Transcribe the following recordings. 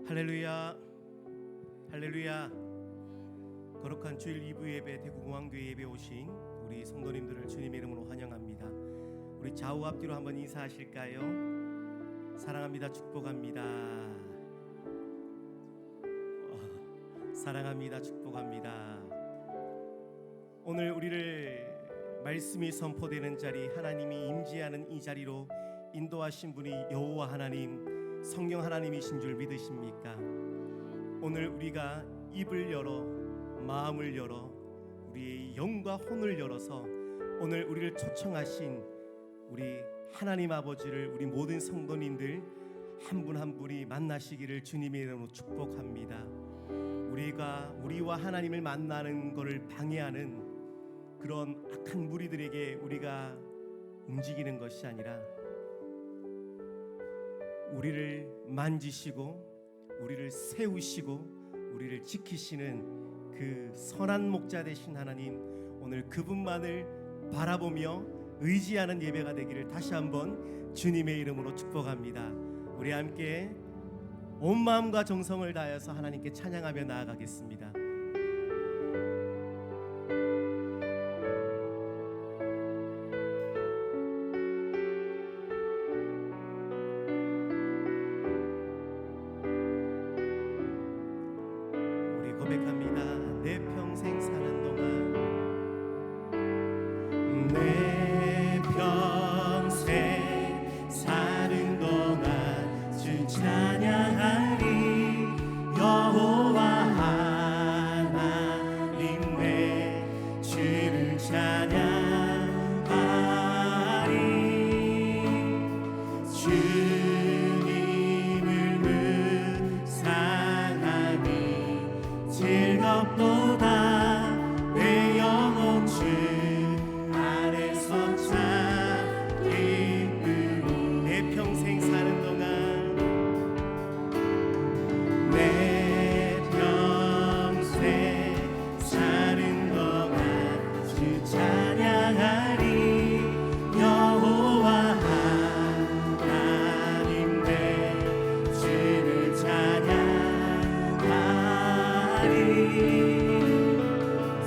할렐루야, 할렐루야. 거룩한 주일 2부 예배 대구공항교회 예배 오신 우리 성도님들을 주님의 이름으로 환영합니다. 우리 좌우 앞뒤로 한번 인사하실까요? 사랑합니다, 축복합니다. 사랑합니다, 축복합니다. 오늘 우리를 말씀이 선포되는 자리, 하나님이 임재하는 이 자리로 인도하신 분이 여호와 하나님, 성령 하나님이신 줄 믿으십니까? 오늘 우리가 입을 열어, 마음을 열어, 우리의 영과 혼을 열어서 오늘 우리를 초청하신 우리 하나님 아버지를 우리 모든 성도님들 한 분 한 분이 만나시기를 주님의 이름으로 축복합니다. 우리와 하나님을 만나는 것을 방해하는 그런 악한 무리들에게 우리가 움직이는 것이 아니라 우리를 만지시고 우리를 세우시고 우리를 지키시는 그 선한 목자 되신 하나님, 오늘 그분만을 바라보며 의지하는 예배가 되기를 다시 한번 주님의 이름으로 축복합니다. 우리 함께 온 마음과 정성을 다해서 하나님께 찬양하며 나아가겠습니다. 고백합니다. 내 평생 사는 동안, 내 평생 사는 동안 주 찬양하리. 여호와 하나님 내 주를 찬양하리. 주님을 묵상하니 즐겁도다. 내 영혼 주 안에서 참 기쁘고. 내 평생 사는 동안, 내 평생 사는 동안 주 찬양하리. 여호와 하나님 내 주를 찬양하리.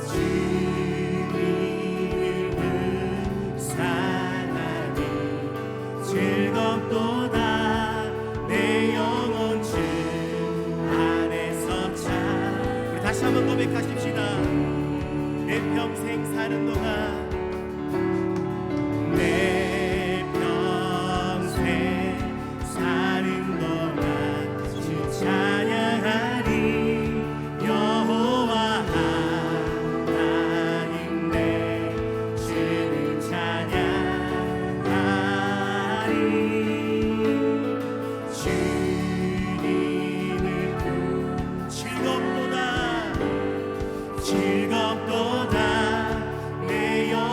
주님을 묵상하니 즐겁도다. 내 영혼 주 안에서 참. 우리 다시 한번 고백하십시다. 내 평생 사는 동안, 내 평생 사는 동안 주 찬양하리. 여호와 하나님 내 주를 찬양하리. 주님을 즐겁도다, 즐겁도다. 내 영혼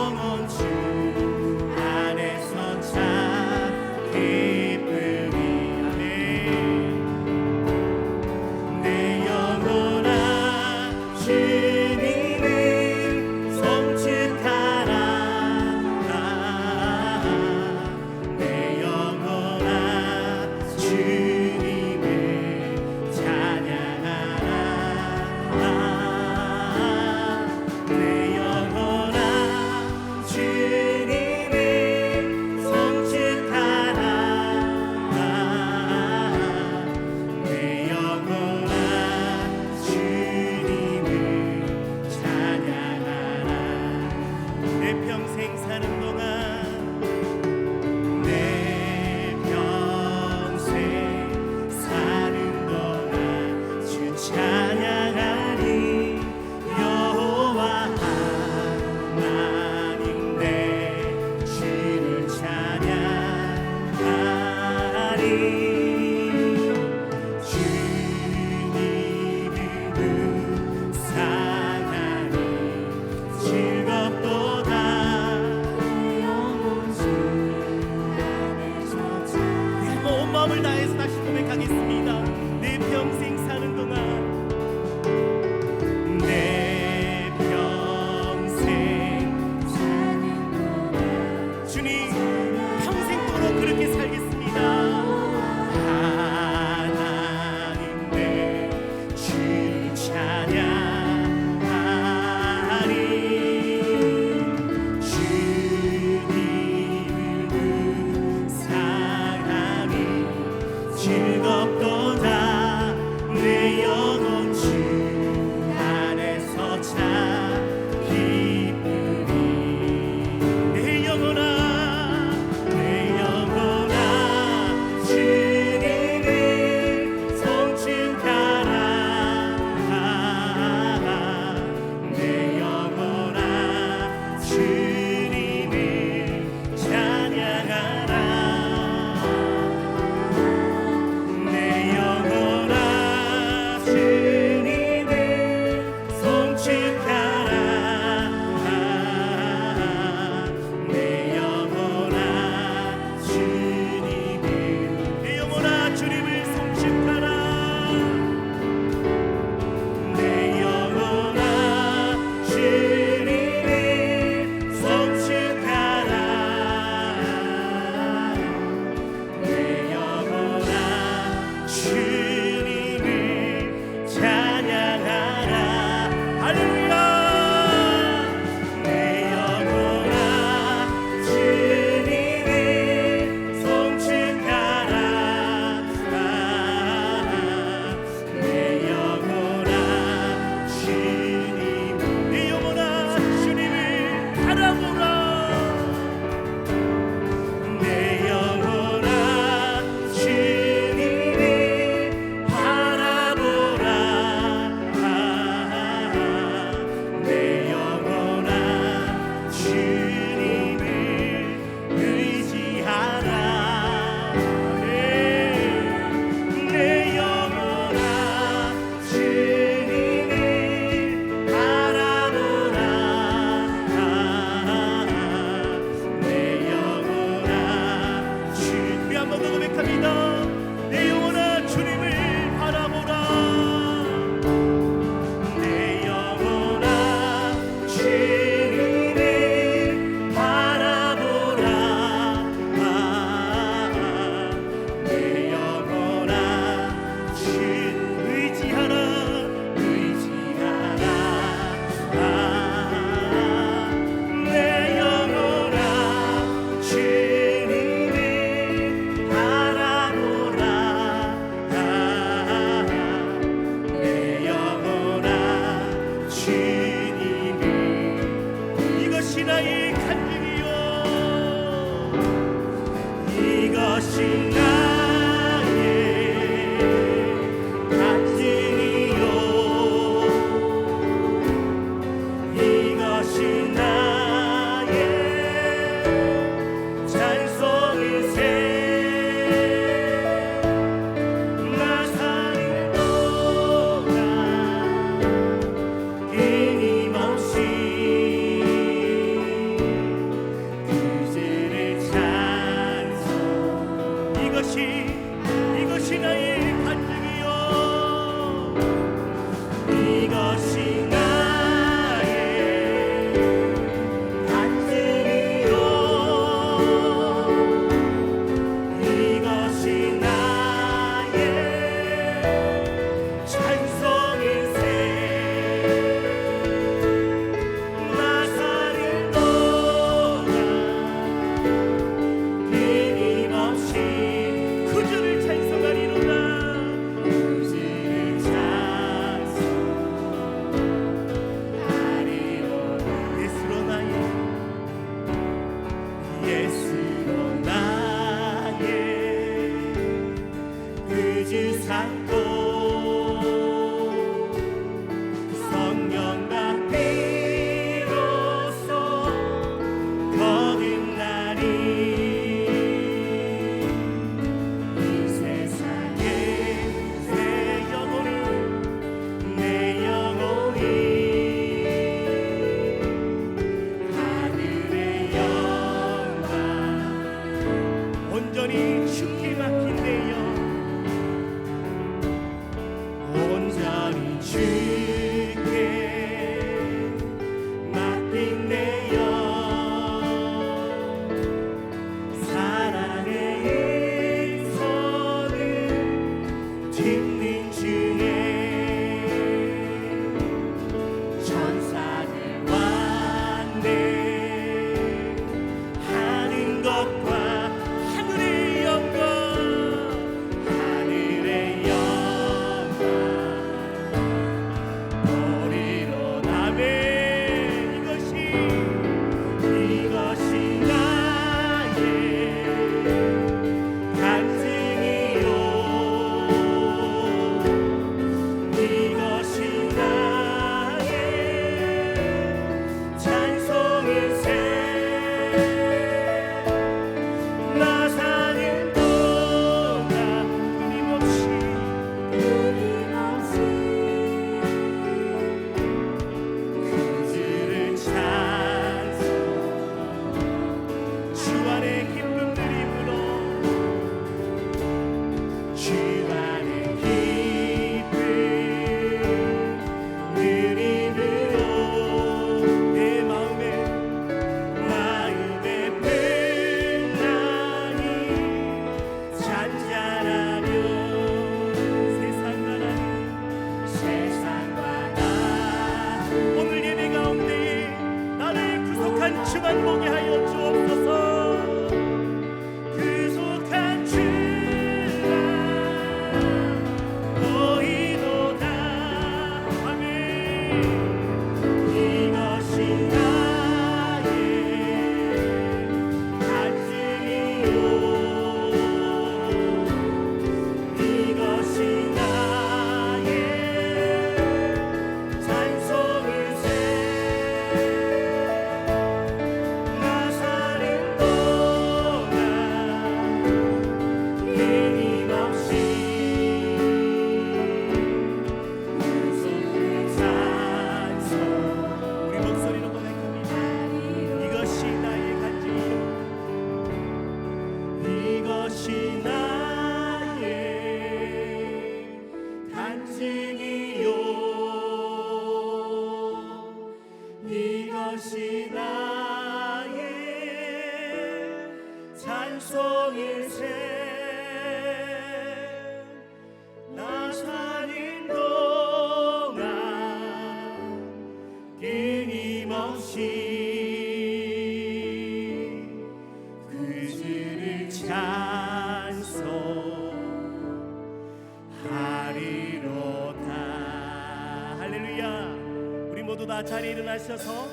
다 자리에 일어나셔서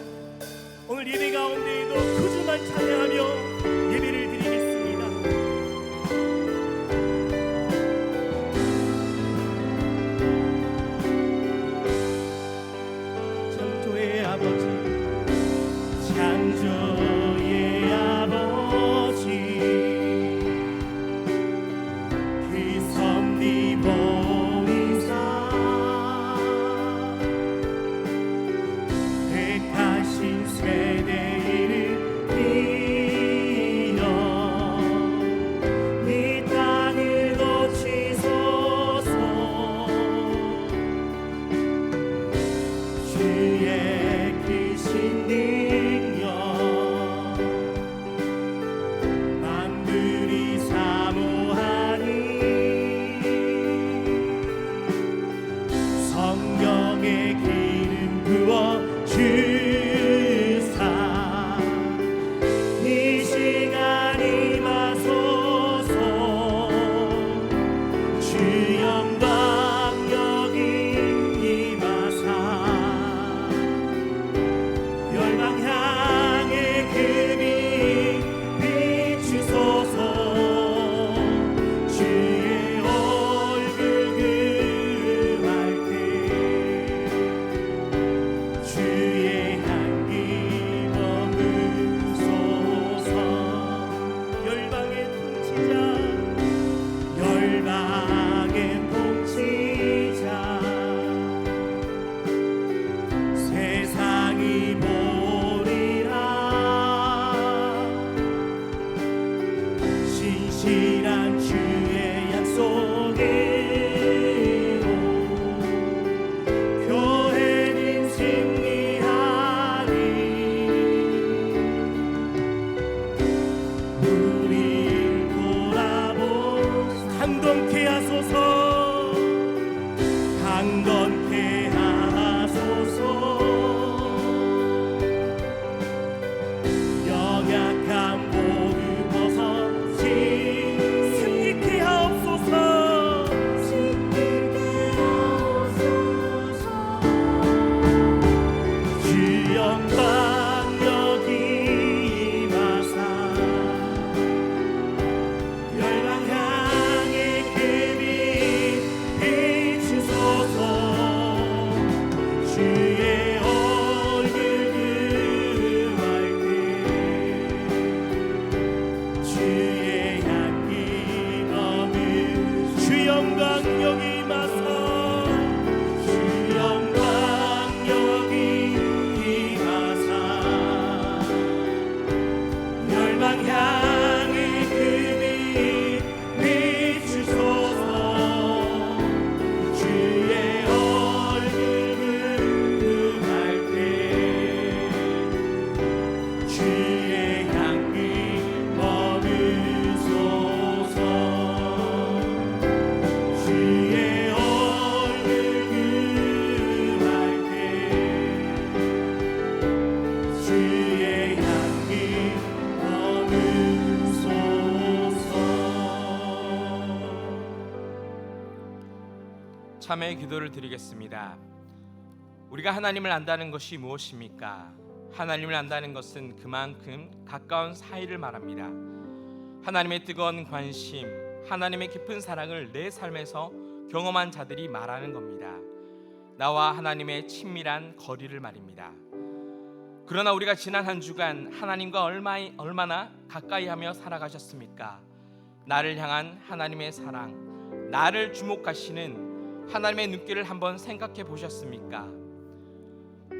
오늘 예배 가운데에도 그 주만 찬양하며 예배를 드리겠습니다. 창조의 아버지, 창조의 아버지, 그 섭리보 주의 3회 기도를 드리겠습니다. 우리가 하나님을 안다는 것이 무엇입니까? 하나님을 안다는 것은 그만큼 가까운 사이를 말합니다. 하나님의 뜨거운 관심, 하나님의 깊은 사랑을 내 삶에서 경험한 자들이 말하는 겁니다. 나와 하나님의 친밀한 거리를 말입니다. 그러나 우리가 지난 한 주간 하나님과 얼마나 가까이 하며 살아가셨습니까? 나를 향한 하나님의 사랑, 나를 주목하시는 하나님의 눈길을 한번 생각해 보셨습니까?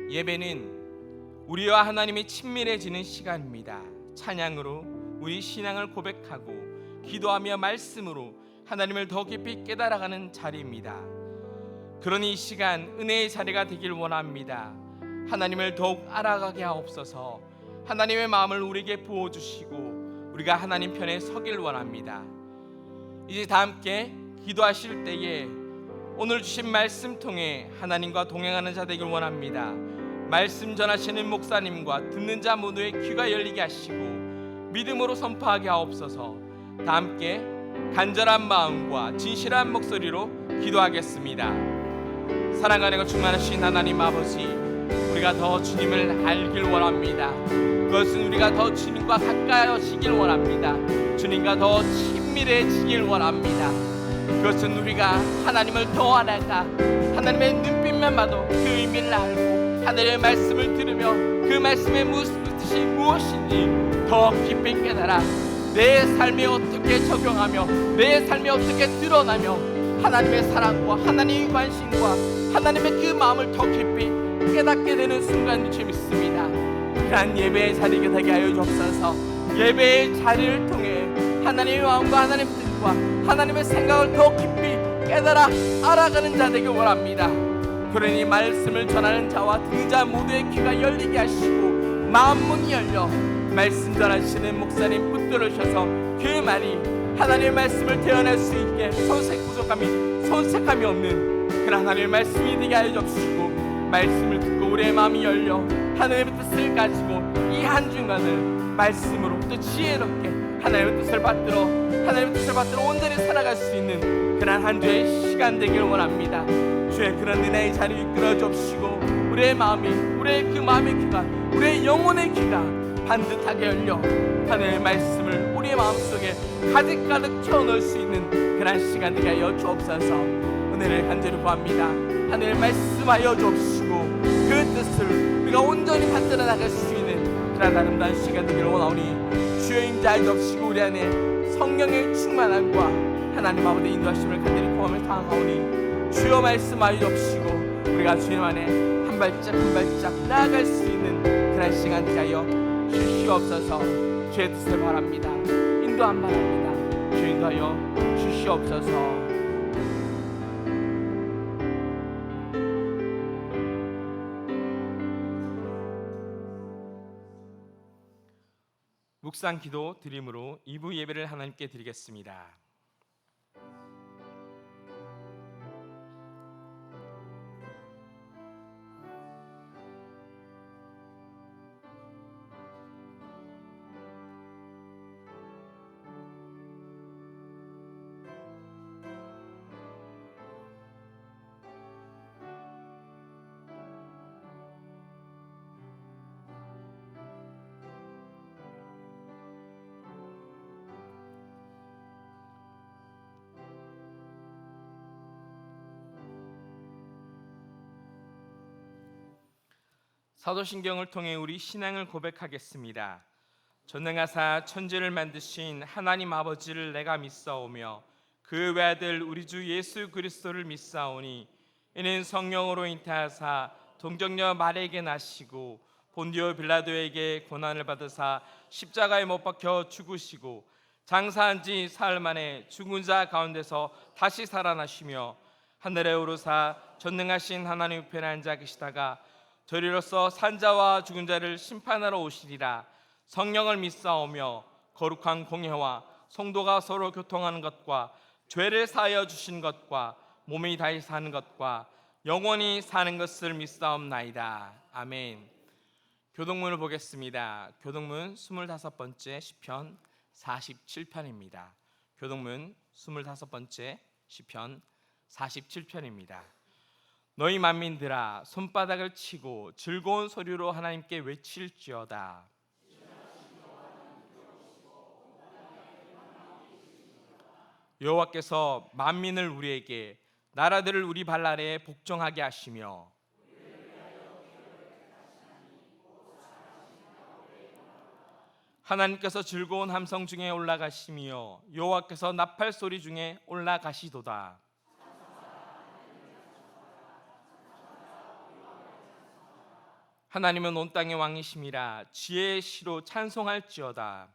예배는 우리와 하나님이 친밀해지는 시간입니다. 찬양으로 우리 신앙을 고백하고 기도하며 말씀으로 하나님을 더 깊이 깨달아가는 자리입니다. 그러니 이 시간 은혜의 자리가 되길 원합니다. 하나님을 더욱 알아가게 하옵소서. 하나님의 마음을 우리에게 부어주시고 우리가 하나님 편에 서길 원합니다. 이제 다 함께 기도하실 때에 오늘 주신 말씀 통해 하나님과 동행하는 자 되길 원합니다. 말씀 전하시는 목사님과 듣는 자 모두의 귀가 열리게 하시고 믿음으로 선포하게 하옵소서. 다 함께 간절한 마음과 진실한 목소리로 기도하겠습니다. 사랑하는 충만하신 하나님 아버지, 우리가 더 주님을 알길 원합니다. 그것은 우리가 더 주님과 가까워지길 원합니다. 주님과 더 친밀해지길 원합니다. 그것은 우리가 하나님을 더 알아가 하나님의 눈빛만 봐도 그 의미를 알고 하늘의 말씀을 들으며 그 말씀의 뜻이 무엇인지 더 깊이 깨달아 내 삶에 어떻게 적용하며 내 삶에 어떻게 드러나며 하나님의 사랑과 하나님의 관심과 하나님의 그 마음을 더 깊이 깨닫게 되는 순간이 좀 있습니다. 그러한 예배의 자리가 되게 하여 주옵소서. 예배의 자리를 통해 하나님의 마음과 하나님의 뜻과 하나님의 생각을 더 깊이 깨달아 알아가는 자 되길 원합니다. 그러니 말씀을 전하는 자와 듣는 자 모두의 귀가 열리게 하시고 마음 문이 열려 말씀 전하시는 목사님 붙들으셔서 그 말이 하나님의 말씀을 대언할 수 있게 손색함이 없는 그런 하나님의 말씀이 되게 하여 주시고 말씀을 듣고 우리의 마음이 열려 하나님의 뜻을 가지고 이 한 주간을 말씀으로 또 지혜롭게 하나님의 뜻을 받들어 온전히 살아갈 수 있는 그런 한 주의 시간 되기를 원합니다. 주의 그런 은혜의 자리 이끌어 주옵시고 우리의 마음이 우리의 그 마음의 귀가 우리의 영혼의 귀가 반듯하게 열려 하나님의 말씀을 우리의 마음속에 가득가득 채워넣을 수 있는 그런 시간 되게 하여 주옵소서. 은혜를 간절히 구합니다. 하나님의 말씀하여 주옵시고 그 뜻을 우리가 온전히 받들어 나갈 수 있는 그런 아름다운 시간 되기를 원하오니 주여 임재하여 주옵시고 우리 안에 성령의 충만함과 하나님 아버지의 인도하심을 간절히 구하며 당하오니 주여 말씀하여 주옵시고 우리가 주님 안에 한 발짝 한 발짝 나아갈 수 있는 그런 시간 되게 하여 주시옵소서. 주의 뜻을 바랍니다. 인도함 바랍니다. 주 인도하여 주시옵소서. 묵상 기도 드림으로 2부 예배를 하나님께 드리겠습니다. 사도신경을 통해 우리 신앙을 고백하겠습니다. 전능하사 천지를 만드신 하나님 아버지를 내가 믿사오며 그 외아들 우리 주 예수 그리스도를 믿사오니 이는 성령으로 잉태하사 동정녀 마리아에게 나시고 본디오 빌라도에게 고난을 받으사 십자가에 못 박혀 죽으시고 장사한 지 사흘 만에 죽은 자 가운데서 다시 살아나시며 하늘에 오르사 전능하신 하나님 우편에 앉아 계시다가 저리로서 산자와 죽은 자를 심판하러 오시리라. 성령을 믿사오며 거룩한 공회와 성도가 서로 교통하는 것과 죄를 사하여 주신 것과 몸이 다시 사는 것과 영원히 사는 것을 믿사옵나이다. 아멘. 교동문을 보겠습니다. 교동문 25번째 시편 47편입니다. 교동문 25번째 시편 47편입니다. 너희 만민들아 손바닥을 치고 즐거운 소리로 하나님께 외칠지어다. 여호와께서 만민을 우리에게 나라들을 우리 발 아래에 복종하게 하시며 하나님께서 즐거운 함성 중에 올라가시며 여호와께서 나팔 소리 중에 올라가시도다. 하나님은 온 땅의 왕이심이라 지혜의 시로 찬송할지어다.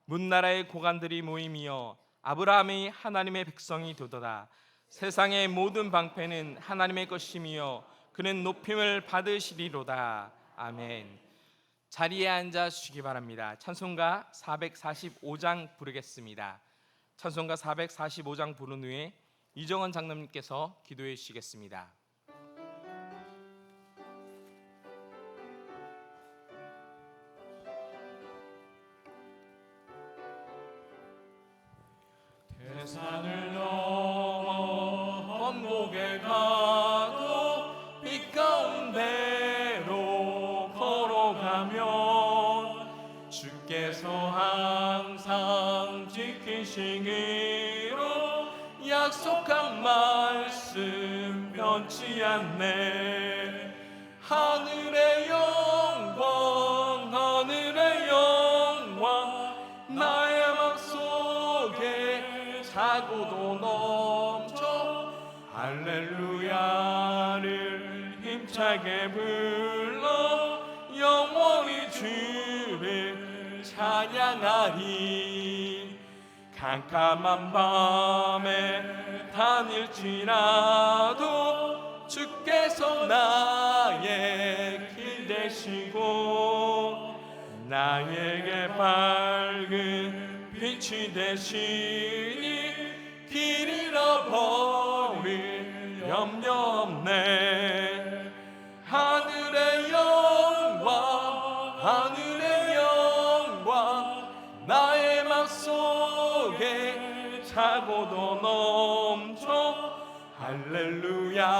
문나라의 고관들이 모임이여 아브라함이 하나님의 백성이 되도다. 세상의 모든 방패는 하나님의 것이며 그는 높임을 받으시리로다. 아멘. 자리에 앉아 주시기 바랍니다. 찬송가 445장 부르겠습니다. 찬송가 445장 부른 후에 이정원 장로님께서 기도해 주시겠습니다. 대산을 넘어 번복에 가도 빛 가운데로 걸어가면 주께서 항상 지키시기로 약속한 말씀 변치 않네. 하늘의 영광 하늘의 영광 나의 맘속에 차고도 넘쳐 할렐루야를 힘차게 불러 영원히 주를 찬양하리. 캄캄한 밤에 다닐지라도 주께서 나의 길 되시고 나에게 밝은 빛이 되시니 길 잃어버릴 염려 없네. 하늘의 영광 하늘의 영광 나의 맘 속에 차고도 넘쳐 할렐루야를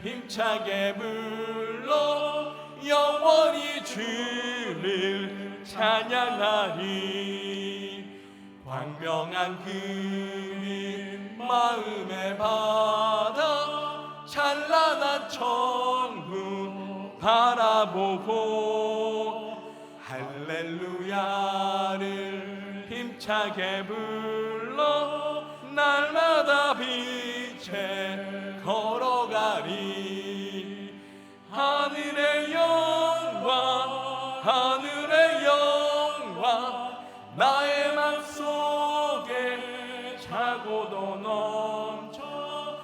힘차게 불러 영원히 주를 찬양하리. 광명한 그림 마음에 받아 찬란한 천국 바라보고 할렐루야를 힘차게 불러 날마다 빛에 걸어가리. 하늘의 영광 하늘의 영광 나의 맘속에 차고도 넘쳐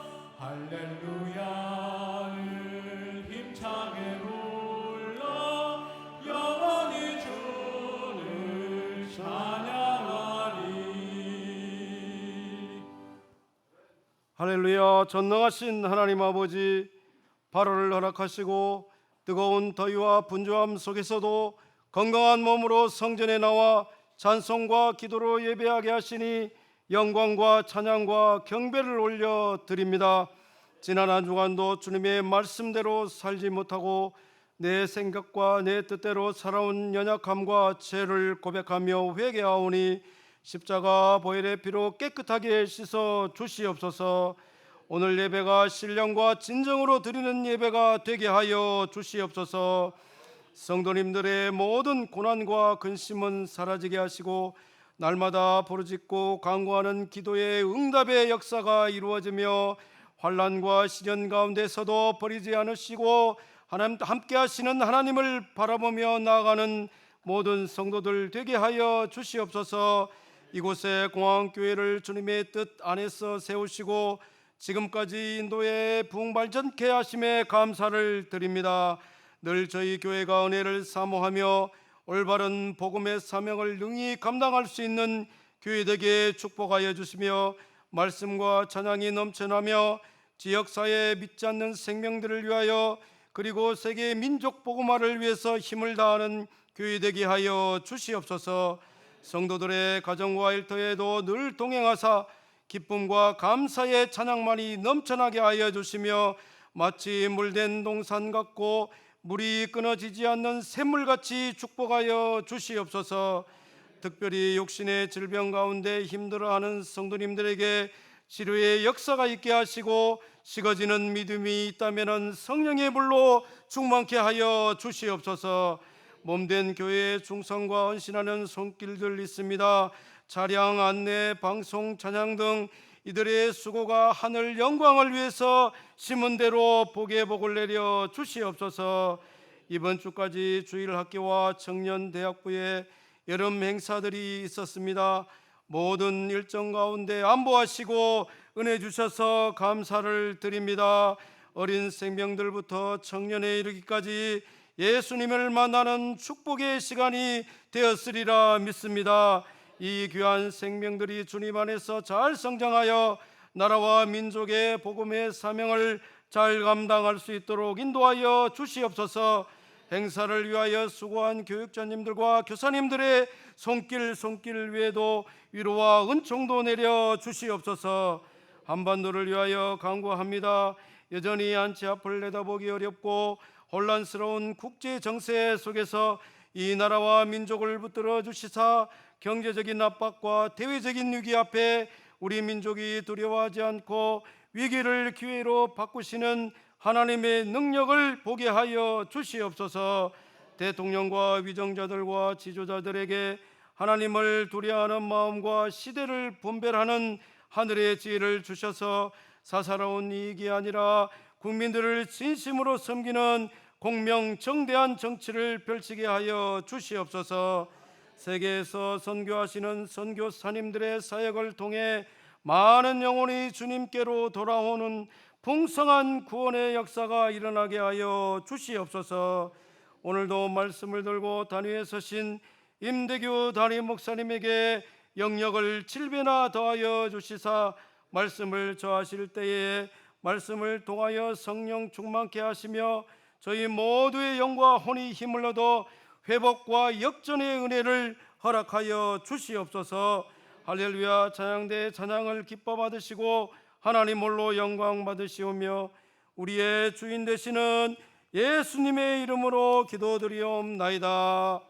할렐루야를 힘차게 불러 영원히 주를 찬양하리. 할렐루야. 전능하신 하나님 아버지, 발효를 허락하시고 뜨거운 더위와 분주함 속에서도 건강한 몸으로 성전에 나와 찬송과 기도로 예배하게 하시니 영광과 찬양과 경배를 올려드립니다. 지난 한 주간도 주님의 말씀대로 살지 못하고 내 생각과 내 뜻대로 살아온 연약함과 죄를 고백하며 회개하오니 십자가 보혈의 피로 깨끗하게 씻어 주시옵소서. 오늘 예배가 신령과 진정으로 드리는 예배가 되게 하여 주시옵소서. 성도님들의 모든 고난과 근심은 사라지게 하시고 날마다 부르짖고 간구하는 기도의 응답의 역사가 이루어지며 환난과 시련 가운데서도 버리지 않으시고 하나님 함께 하시는 하나님을 바라보며 나아가는 모든 성도들 되게 하여 주시옵소서. 이곳에 공항교회를 주님의 뜻 안에서 세우시고 지금까지 인도에 부흥발전케 하심에 감사를 드립니다. 늘 저희 교회가 은혜를 사모하며 올바른 복음의 사명을 능히 감당할 수 있는 교회 되게 축복하여 주시며 말씀과 찬양이 넘쳐나며 지역사회에 믿지 않는 생명들을 위하여 그리고 세계 민족 복음화를 위해서 힘을 다하는 교회 되게 하여 주시옵소서. 성도들의 가정과 일터에도 늘 동행하사 기쁨과 감사의 찬양만이 넘쳐나게 하여 주시며 마치 물된 동산 같고 물이 끊어지지 않는 샘물같이 축복하여 주시옵소서. 특별히 육신의 질병 가운데 힘들어하는 성도님들에게 치료의 역사가 있게 하시고 식어지는 믿음이 있다면 성령의 불로 충만케 하여 주시옵소서. 몸된 교회에 충성과 헌신하는 손길들 있습니다. 차량 안내, 방송, 찬양 등 이들의 수고가 하늘 영광을 위해서 심은 대로 복의 복을 내려 주시옵소서. 이번 주까지 주일학교와 청년대학부에 여름 행사들이 있었습니다. 모든 일정 가운데 안보하시고 은혜 주셔서 감사를 드립니다. 어린 생명들부터 청년에 이르기까지 예수님을 만나는 축복의 시간이 되었으리라 믿습니다. 이 귀한 생명들이 주님 안에서 잘 성장하여 나라와 민족의 복음의 사명을 잘 감당할 수 있도록 인도하여 주시옵소서. 행사를 위하여 수고한 교육자님들과 교사님들의 손길 위에도 위로와 은총도 내려 주시옵소서. 한반도를 위하여 간구합니다. 여전히 안치 앞을 내다보기 어렵고 혼란스러운 국제 정세 속에서 이 나라와 민족을 붙들어 주시사 경제적인 압박과 대외적인 위기 앞에 우리 민족이 두려워하지 않고 위기를 기회로 바꾸시는 하나님의 능력을 보게 하여 주시옵소서. 대통령과 위정자들과 지도자들에게 하나님을 두려워하는 마음과 시대를 분별하는 하늘의 지혜를 주셔서 사사로운 이익이 아니라 국민들을 진심으로 섬기는 공명정대한 정치를 펼치게 하여 주시옵소서. 세계에서 선교하시는 선교사님들의 사역을 통해 많은 영혼이 주님께로 돌아오는 풍성한 구원의 역사가 일어나게 하여 주시옵소서. 오늘도 말씀을 들고 단위에 서신 임대규 담임 목사님에게 영역을 7배나 더하여 주시사 말씀을 전하실 때에 말씀을 통하여 성령 충만케 하시며 저희 모두의 영과 혼이 힘을 얻어 회복과 역전의 은혜를 허락하여 주시옵소서. 할렐루야. 찬양대 찬양을 기뻐 받으시고 하나님 홀로 영광 받으시오며 우리의 주인 되시는 예수님의 이름으로 기도드리옵나이다.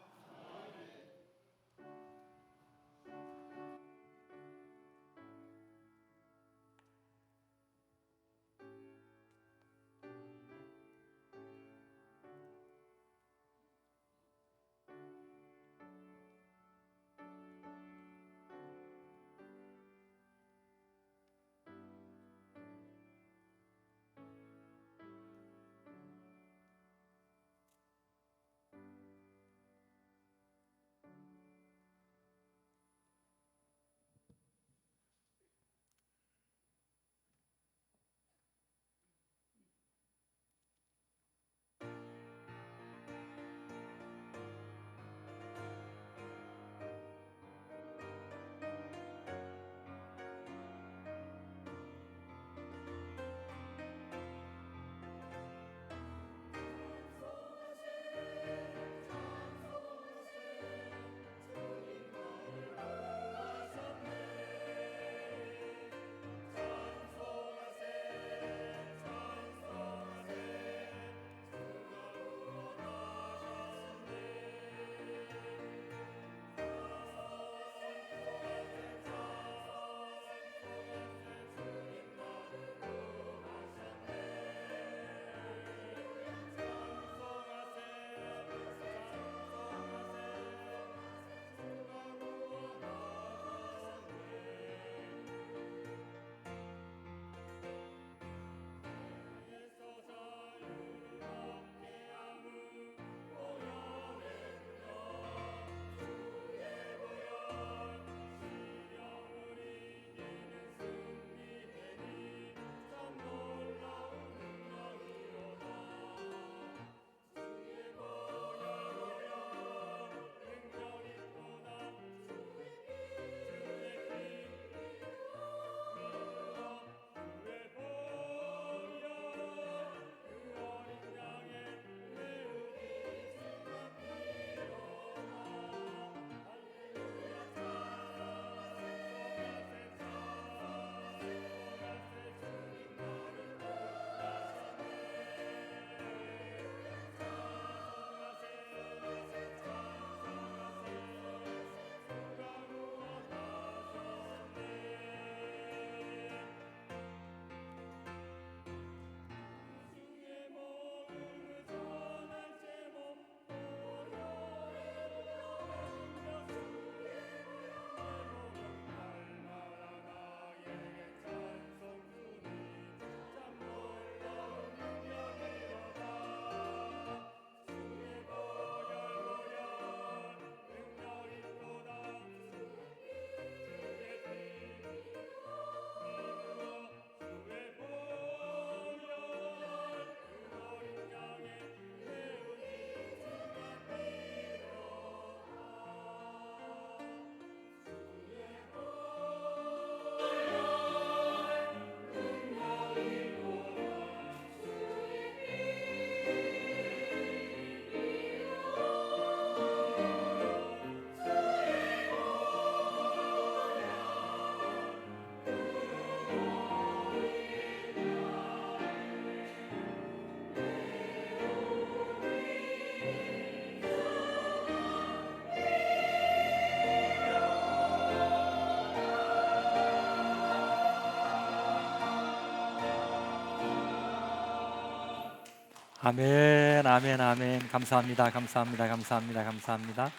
아멘, 아멘, 아멘. 감사합니다, 감사합니다, 감사합니다, 감사합니다.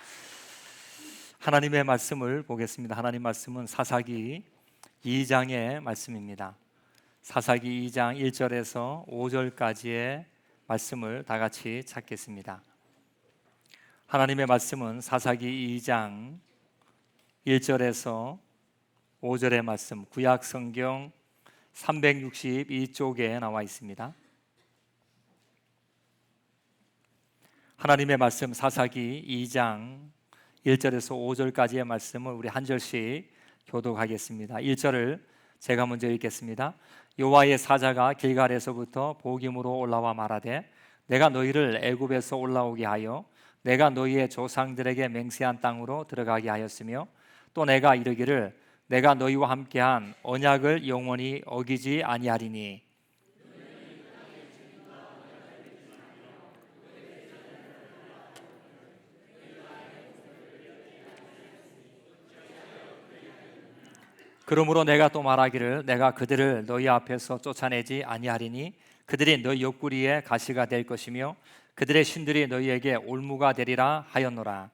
하나님의 말씀을 보겠습니다. 하나님 말씀은 사사기 2장의 말씀입니다. 사사기 2장 1절에서 5절까지의 말씀을 다 같이 찾겠습니다. 하나님의 말씀은 사사기 2장 1절에서 5절의 말씀, 구약 성경 362쪽에 나와 있습니다. 하나님의 말씀 사사기 2장 1절에서 5절까지의 말씀을 우리 한 절씩 교독하겠습니다. 1절을 제가 먼저 읽겠습니다. 여호와의 사자가 길갈에서부터 보김으로 올라와 말하되 내가 너희를 애굽에서 올라오게 하여 내가 너희의 조상들에게 맹세한 땅으로 들어가게 하였으며 또 내가 이르기를 내가 너희와 함께한 언약을 영원히 어기지 아니하리니 그러므로 내가 또 말하기를 내가 그들을 너희 앞에서 쫓아내지 아니하리니 그들이 너희 옆구리에 가시가 될 것이며 그들의 신들이 너희에게 올무가 되리라 하였노라.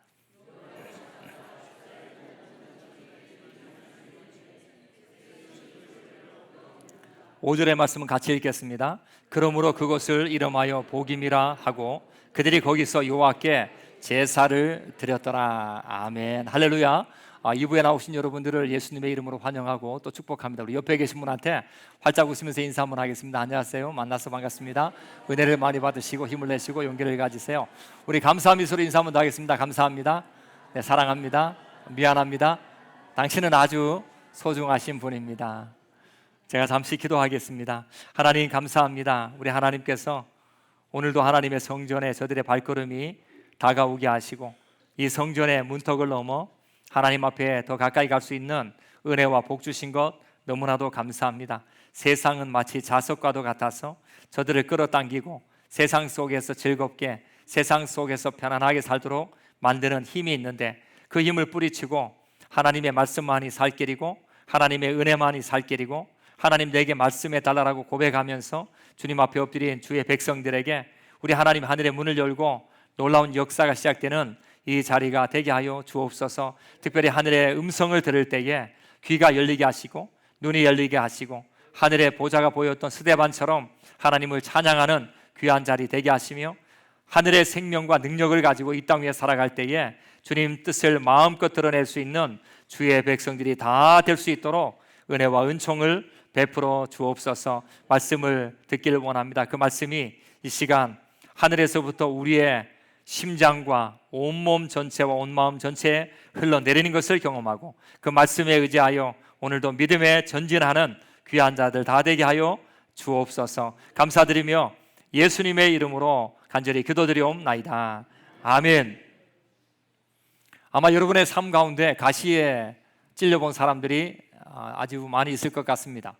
오절의 말씀은 같이 읽겠습니다. 그러므로 그것을 이름하여 보김이라 하고 그들이 거기서 여호와께 제사를 드렸더라. 아멘. 할렐루야. 2부에 나오신 여러분들을 예수님의 이름으로 환영하고 또 축복합니다. 우리 옆에 계신 분한테 활짝 웃으면서 인사 한번 하겠습니다. 안녕하세요. 만나서 반갑습니다. 은혜를 많이 받으시고 힘을 내시고 용기를 가지세요. 우리 감사 미소로 인사 한번 더 하겠습니다. 감사합니다. 네, 사랑합니다. 미안합니다. 당신은 아주 소중하신 분입니다. 제가 잠시 기도하겠습니다. 하나님 감사합니다. 우리 하나님께서 오늘도 하나님의 성전에 저들의 발걸음이 다가오게 하시고 이 성전의 문턱을 넘어 하나님 앞에 더 가까이 갈 수 있는 은혜와 복 주신 것 너무나도 감사합니다. 세상은 마치 자석과도 같아서 저들을 끌어당기고 세상 속에서 즐겁게 세상 속에서 편안하게 살도록 만드는 힘이 있는데 그 힘을 뿌리치고 하나님의 말씀만이 살 길이고 하나님의 은혜만이 살 길이고 하나님 내게 말씀해 달라고 고백하면서 주님 앞에 엎드린 주의 백성들에게 우리 하나님 하늘의 문을 열고 놀라운 역사가 시작되는 이 자리가 되게 하여 주옵소서. 특별히 하늘의 음성을 들을 때에 귀가 열리게 하시고 눈이 열리게 하시고 하늘의 보좌가 보였던 스데반처럼 하나님을 찬양하는 귀한 자리 되게 하시며 하늘의 생명과 능력을 가지고 이 땅 위에 살아갈 때에 주님 뜻을 마음껏 드러낼 수 있는 주의 백성들이 다 될 수 있도록 은혜와 은총을 베풀어 주옵소서. 말씀을 듣기를 원합니다. 그 말씀이 이 시간 하늘에서부터 우리의 심장과 온몸 전체와 온 마음 전체에 흘러내리는 것을 경험하고 그 말씀에 의지하여 오늘도 믿음에 전진하는 귀한 자들 다 되게 하여 주옵소서. 감사드리며 예수님의 이름으로 간절히 기도드리옵나이다. 아멘. 아마 여러분의 삶 가운데 가시에 찔려본 사람들이 아주 많이 있을 것 같습니다.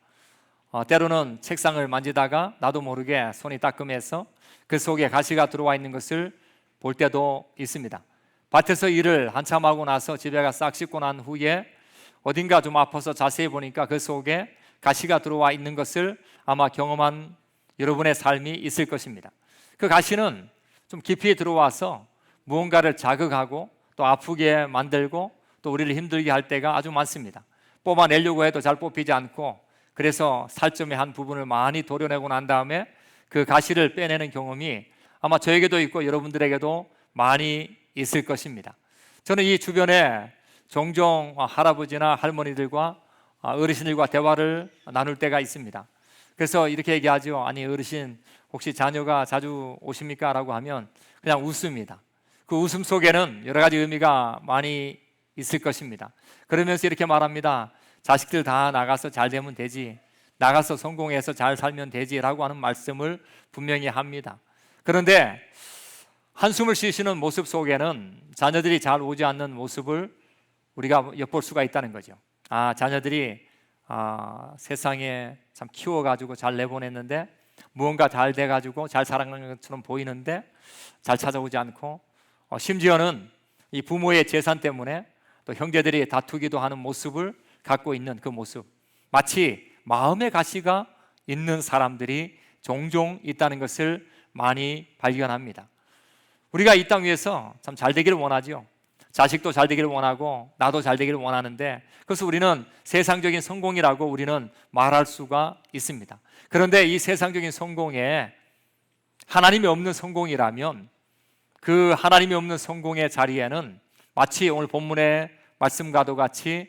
때로는 책상을 만지다가 나도 모르게 손이 따끔해서 그 속에 가시가 들어와 있는 것을 볼 때도 있습니다. 밭에서 일을 한참 하고 나서 집에 가 싹 씻고 난 후에 어딘가 좀 아파서 자세히 보니까 그 속에 가시가 들어와 있는 것을 아마 경험한 여러분의 삶이 있을 것입니다. 그 가시는 좀 깊이 들어와서 무언가를 자극하고 또 아프게 만들고 또 우리를 힘들게 할 때가 아주 많습니다. 뽑아내려고 해도 잘 뽑히지 않고 그래서 살점의 한 부분을 많이 도려내고 난 다음에 그 가시를 빼내는 경험이 아마 저에게도 있고 여러분들에게도 많이 있을 것입니다. 저는 이 주변에 종종 할아버지나 할머니들과 어르신들과 대화를 나눌 때가 있습니다. 그래서 이렇게 얘기하죠. 아니 어르신 혹시 자녀가 자주 오십니까? 라고 하면 그냥 웃습니다. 그 웃음 속에는 여러 가지 의미가 많이 있을 것입니다. 그러면서 이렇게 말합니다. 자식들 다 나가서 잘 되면 되지, 나가서 성공해서 잘 살면 되지라고 하는 말씀을 분명히 합니다. 그런데 한숨을 쉬시는 모습 속에는 자녀들이 잘 오지 않는 모습을 우리가 엿볼 수가 있다는 거죠. 자녀들이 세상에 참 키워가지고 잘 내보냈는데 무언가 잘 돼가지고 잘 살아가는 것처럼 보이는데 잘 찾아오지 않고 심지어는 이 부모의 재산 때문에 또 형제들이 다투기도 하는 모습을 갖고 있는 그 모습, 마치 마음의 가시가 있는 사람들이 종종 있다는 것을 많이 발견합니다. 우리가 이 땅 위에서 참 잘 되기를 원하죠. 자식도 잘 되기를 원하고 나도 잘 되기를 원하는데, 그래서 우리는 세상적인 성공이라고 우리는 말할 수가 있습니다. 그런데 이 세상적인 성공에 하나님이 없는 성공이라면 그 하나님이 없는 성공의 자리에는 마치 오늘 본문의 말씀과도 같이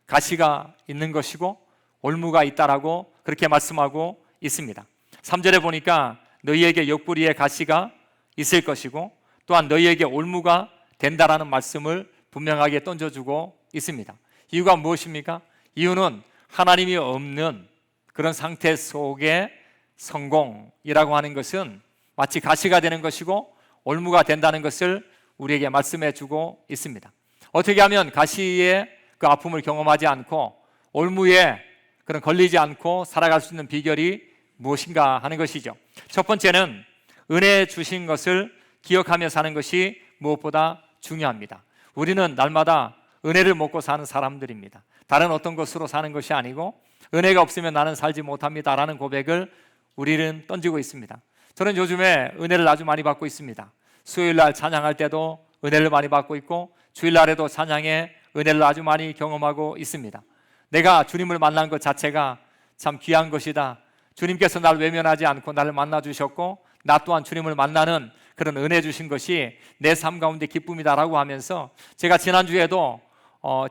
가시가 있는 것이고 올무가 있다라고 그렇게 말씀하고 있습니다. 3절에 보니까 너희에게 옆구리에 가시가 있을 것이고 또한 너희에게 올무가 된다라는 말씀을 분명하게 던져주고 있습니다. 이유가 무엇입니까? 이유는 하나님이 없는 그런 상태 속의 성공이라고 하는 것은 마치 가시가 되는 것이고 올무가 된다는 것을 우리에게 말씀해 주고 있습니다. 어떻게 하면 가시의 그 아픔을 경험하지 않고 올무에 그런 걸리지 않고 살아갈 수 있는 비결이 무엇인가 하는 것이죠. 첫 번째는 은혜 주신 것을 기억하며 사는 것이 무엇보다 중요합니다. 우리는 날마다 은혜를 먹고 사는 사람들입니다. 다른 어떤 것으로 사는 것이 아니고 은혜가 없으면 나는 살지 못합니다라는 고백을 우리는 던지고 있습니다. 저는 요즘에 은혜를 아주 많이 받고 있습니다. 수요일날 찬양할 때도 은혜를 많이 받고 있고 주일날에도 찬양에 은혜를 아주 많이 경험하고 있습니다. 내가 주님을 만난 것 자체가 참 귀한 것이다. 주님께서 나를 외면하지 않고 나를 만나 주셨고 나 또한 주님을 만나는 그런 은혜 주신 것이 내 삶 가운데 기쁨이다라고 하면서 제가 지난주에도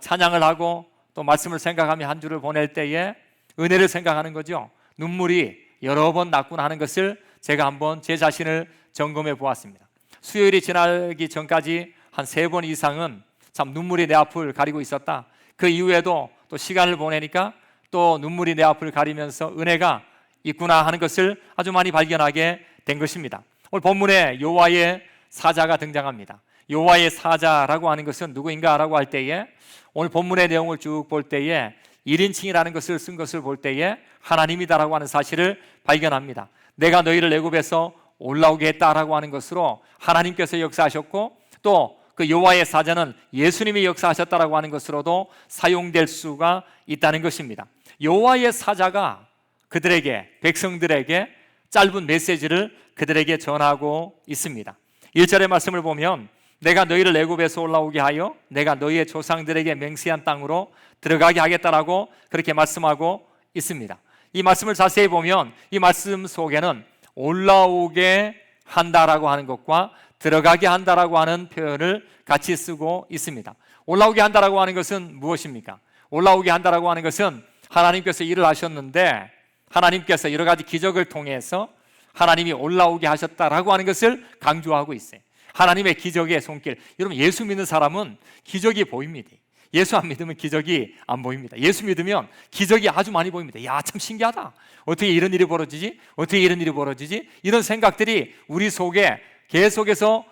찬양을 하고 또 말씀을 생각하며 한 주를 보낼 때에 은혜를 생각하는 거죠. 눈물이 여러 번 났구나 하는 것을 제가 한번 제 자신을 점검해 보았습니다. 수요일이 지나기 전까지 한 3번 이상은 참 눈물이 내 앞을 가리고 있었다. 그 이후에도 또 시간을 보내니까 또 눈물이 내 앞을 가리면서 은혜가 있구나 하는 것을 아주 많이 발견하게 된 것입니다. 오늘 본문에 여호와의 사자가 등장합니다. 여호와의 사자라고 하는 것은 누구인가라고 할 때에 오늘 본문의 내용을 쭉 볼 때에 1인칭이라는 것을 쓴 것을 볼 때에 하나님이다라고 하는 사실을 발견합니다. 내가 너희를 애굽에서 올라오게 했다라고 하는 것으로 하나님께서 역사하셨고 또 그 여호와의 사자는 예수님이 역사하셨다라고 하는 것으로도 사용될 수가 있다는 것입니다. 여호와의 사자가 그들에게 백성들에게 짧은 메시지를 그들에게 전하고 있습니다. 1절의 말씀을 보면 내가 너희를 애굽에서 올라오게 하여 내가 너희의 조상들에게 맹세한 땅으로 들어가게 하겠다라고 그렇게 말씀하고 있습니다. 이 말씀을 자세히 보면 이 말씀 속에는 올라오게 한다라고 하는 것과 들어가게 한다라고 하는 표현을 같이 쓰고 있습니다. 올라오게 한다라고 하는 것은 무엇입니까? 올라오게 한다라고 하는 것은 하나님께서 일을 하셨는데 하나님께서 여러 가지 기적을 통해서 하나님이 올라오게 하셨다라고 하는 것을 강조하고 있어요. 하나님의 기적의 손길. 여러분 예수 믿는 사람은 기적이 보입니다. 예수 안 믿으면 기적이 안 보입니다. 예수 믿으면 기적이 아주 많이 보입니다. 야, 참 신기하다. 어떻게 이런 일이 벌어지지? 어떻게 이런 일이 벌어지지? 이런 생각들이 우리 속에 계속해서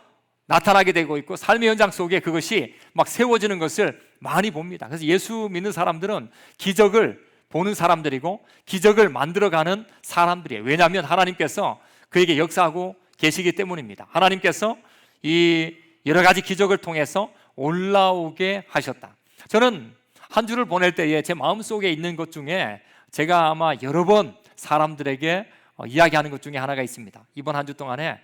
나타나게 되고 있고 삶의 현장 속에 그것이 막 세워지는 것을 많이 봅니다. 그래서 예수 믿는 사람들은 기적을 보는 사람들이고 기적을 만들어가는 사람들이에요. 왜냐하면 하나님께서 그에게 역사하고 계시기 때문입니다. 하나님께서 이 여러 가지 기적을 통해서 올라오게 하셨다. 저는 한 주를 보낼 때에 제 마음속에 있는 것 중에 제가 아마 여러 번 사람들에게 이야기하는 것 중에 하나가 있습니다. 이번 한 주 동안에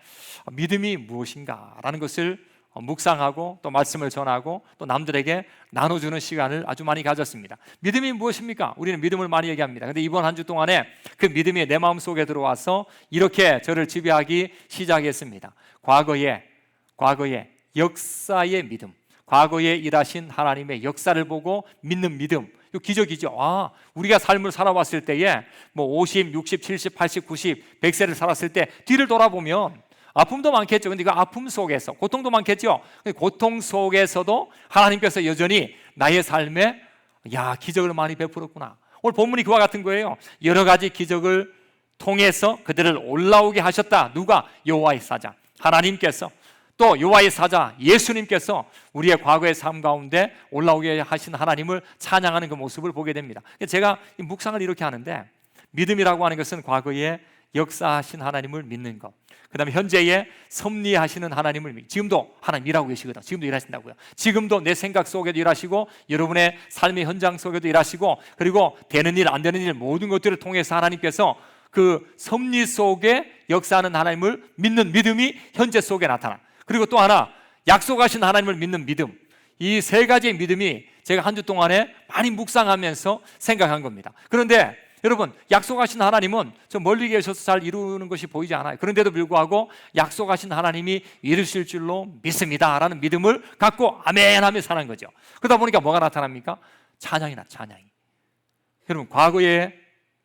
믿음이 무엇인가라는 것을 묵상하고 또 말씀을 전하고 또 남들에게 나눠주는 시간을 아주 많이 가졌습니다. 믿음이 무엇입니까? 우리는 믿음을 많이 얘기합니다. 그런데 이번 한 주 동안에 그 믿음이 내 마음속에 들어와서 이렇게 저를 지배하기 시작했습니다. 과거의 역사의 믿음, 과거에 일하신 하나님의 역사를 보고 믿는 믿음, 이 기적이죠. 우리가 삶을 살아왔을 때에 뭐 50, 60, 70, 80, 90, 100세를 살았을 때 뒤를 돌아보면 아픔도 많겠죠. 근데 그 아픔 속에서 고통도 많겠죠. 고통 속에서도 하나님께서 여전히 나의 삶에 기적을 많이 베풀었구나. 오늘 본문이 그와 같은 거예요. 여러 가지 기적을 통해서 그들을 올라오게 하셨다. 누가? 여호와의 사자 하나님께서, 또 여호와의 사자 예수님께서 우리의 과거의 삶 가운데 올라오게 하신 하나님을 찬양하는 그 모습을 보게 됩니다. 제가 이 묵상을 이렇게 하는데 믿음이라고 하는 것은 과거에 역사하신 하나님을 믿는 것, 그 다음에 현재에 섭리하시는 하나님을 믿고, 지금도 하나님 일하고 계시거든. 지금도 일하신다고요. 지금도 내 생각 속에도 일하시고 여러분의 삶의 현장 속에도 일하시고, 그리고 되는 일 안 되는 일 모든 것들을 통해서 하나님께서 그 섭리 속에 역사하는 하나님을 믿는 믿음이 현재 속에 나타나. 그리고 또 하나, 약속하신 하나님을 믿는 믿음. 이 세 가지의 믿음이 제가 한 주 동안에 많이 묵상하면서 생각한 겁니다. 그런데 여러분, 약속하신 하나님은 저 멀리 계셔서 잘 이루는 것이 보이지 않아요. 그런데도 불구하고 약속하신 하나님이 이루실 줄로 믿습니다 라는 믿음을 갖고 아멘 하며 사는 거죠. 그러다 보니까 뭐가 나타납니까? 찬양이. 여러분, 과거에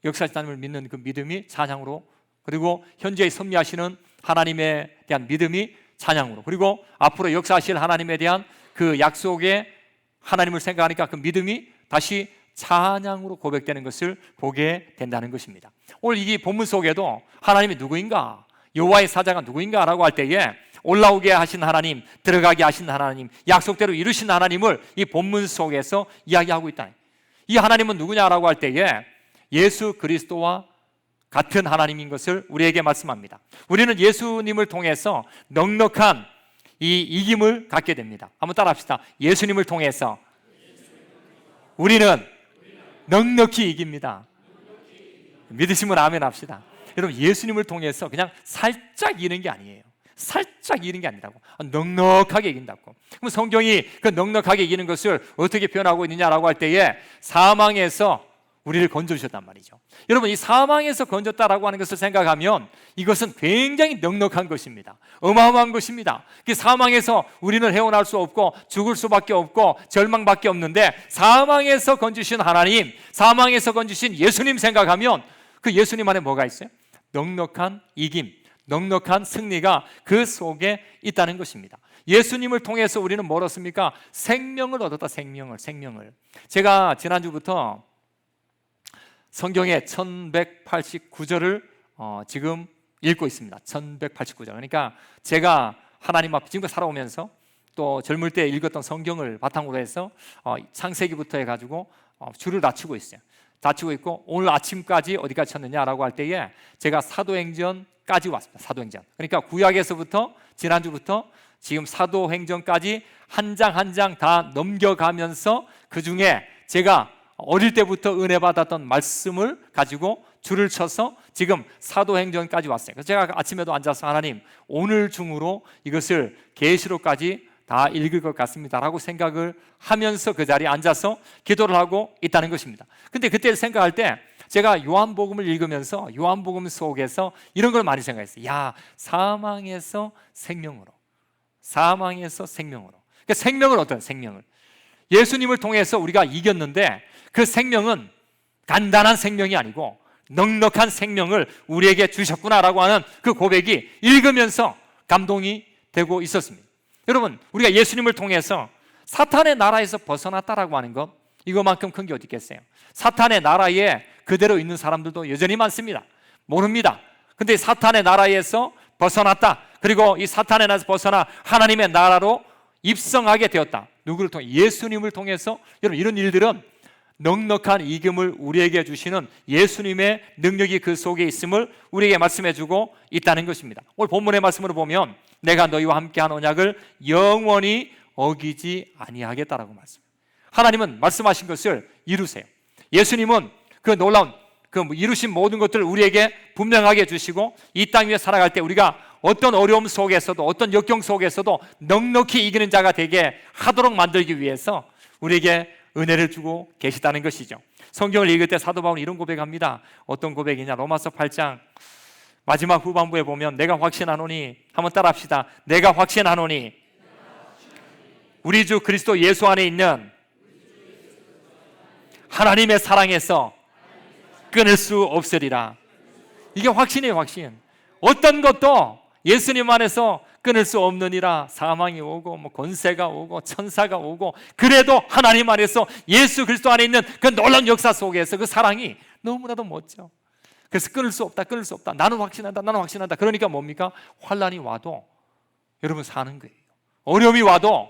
역사하신 하나님을 믿는 그 믿음이 찬양으로, 그리고 현재의 섭리하시는 하나님에 대한 믿음이 찬양으로, 그리고 앞으로 역사하실 하나님에 대한 그 약속의 하나님을 생각하니까 그 믿음이 다시 찬양으로 고백되는 것을 보게 된다는 것입니다. 오늘 이 본문 속에도 하나님이 누구인가, 여호와의 사자가 누구인가라고 할 때에 올라오게 하신 하나님, 들어가게 하신 하나님, 약속대로 이루신 하나님을 이 본문 속에서 이야기하고 있다. 이 하나님은 누구냐라고 할 때에 예수 그리스도와 같은 하나님인 것을 우리에게 말씀합니다. 우리는 예수님을 통해서 넉넉한 이 이김을 갖게 됩니다. 한번 따라합시다. 예수님을 통해서 우리는 넉넉히 이깁니다. 믿으시면 아멘 합시다. 여러분, 예수님을 통해서 그냥 살짝 이기는 게 아니에요. 살짝 이기는 게 아니라고, 넉넉하게 이긴다고. 그럼 성경이 그 넉넉하게 이기는 것을 어떻게 표현하고 있느냐라고 할 때에 사망에서 우리를 건져주셨단 말이죠. 여러분, 이 사망에서 건졌다라고 하는 것을 생각하면 이것은 굉장히 넉넉한 것입니다. 어마어마한 것입니다. 그 사망에서 우리는 헤어날 수 없고 죽을 수밖에 없고 절망밖에 없는데, 사망에서 건지신 하나님, 사망에서 건지신 예수님 생각하면 그 예수님 안에 뭐가 있어요? 넉넉한 이김, 넉넉한 승리가 그 속에 있다는 것입니다. 예수님을 통해서 우리는 뭘 얻습니까? 생명을 얻었다. 생명을. 제가 지난주부터 성경의 1189절을 지금 읽고 있습니다. 1189절. 그러니까 제가 하나님 앞에 지금까지 살아오면서 또 젊을 때 읽었던 성경을 바탕으로 해서 창세기부터 해가지고 줄을 낮추고 있어요. 낮추고 있고, 오늘 아침까지 어디까지 쳤느냐라고 할 때에 제가 사도행전까지 왔습니다. 사도행전. 그러니까 구약에서부터 지난주부터 지금 사도행전까지 한 장 한 장 다 넘겨가면서 그 중에 제가 어릴 때부터 은혜 받았던 말씀을 가지고 줄을 쳐서 지금 사도행전까지 왔어요. 그래서 제가 아침에도 앉아서 하나님, 오늘 중으로 이것을 계시록까지 다 읽을 것 같습니다라고 생각을 하면서 그 자리에 앉아서 기도를 하고 있다는 것입니다. 근데 그때 생각할 때 제가 요한복음을 읽으면서 요한복음 속에서 이런 걸 많이 생각했어요. 야, 사망에서 생명으로. 그러니까 생명을, 어떤 생명을, 예수님을 통해서 우리가 이겼는데 그 생명은 간단한 생명이 아니고 넉넉한 생명을 우리에게 주셨구나라고 하는 그 고백이 읽으면서 감동이 되고 있었습니다. 여러분, 우리가 예수님을 통해서 사탄의 나라에서 벗어났다라고 하는 것, 이거만큼 큰 게 어디 있겠어요? 사탄의 나라에 그대로 있는 사람들도 여전히 많습니다. 모릅니다. 근데 사탄의 나라에서 벗어났다, 그리고 이 사탄의 나라에서 벗어나 하나님의 나라로 입성하게 되었다. 누구를 통해? 예수님을 통해서. 여러분, 이런 일들은 넉넉한 이김을 우리에게 주시는 예수님의 능력이 그 속에 있음을 우리에게 말씀해주고 있다는 것입니다. 오늘 본문의 말씀으로 보면 내가 너희와 함께한 언약을 영원히 어기지 아니하겠다라고 말씀. 하나님은 말씀하신 것을 이루세요. 예수님은 그 놀라운 그 이루신 모든 것들을 우리에게 분명하게 주시고, 이 땅 위에 살아갈 때 우리가 어떤 어려움 속에서도 어떤 역경 속에서도 넉넉히 이기는 자가 되게 하도록 만들기 위해서 우리에게 은혜를 주고 계시다는 것이죠. 성경을 읽을 때 사도 바울은 이런 고백합니다. 어떤 고백이냐? 로마서 8장 마지막 후반부에 보면 내가 확신하노니, 한번 따라합시다. 내가 확신하노니 우리 주 그리스도 예수 안에 있는 하나님의 사랑에서 끊을 수 없으리라. 이게 확신이에요, 확신. 어떤 것도 예수님 안에서 끊을 수 없느니라. 사망이 오고 권세가 오고 천사가 오고, 그래도 하나님 안에서 예수 그리스도 안에 있는 그 놀라운 역사 속에서 그 사랑이 너무나도 멋져. 그래서 끊을 수 없다. 나는 확신한다. 그러니까 뭡니까? 환난이 와도 여러분 사는 거예요. 어려움이 와도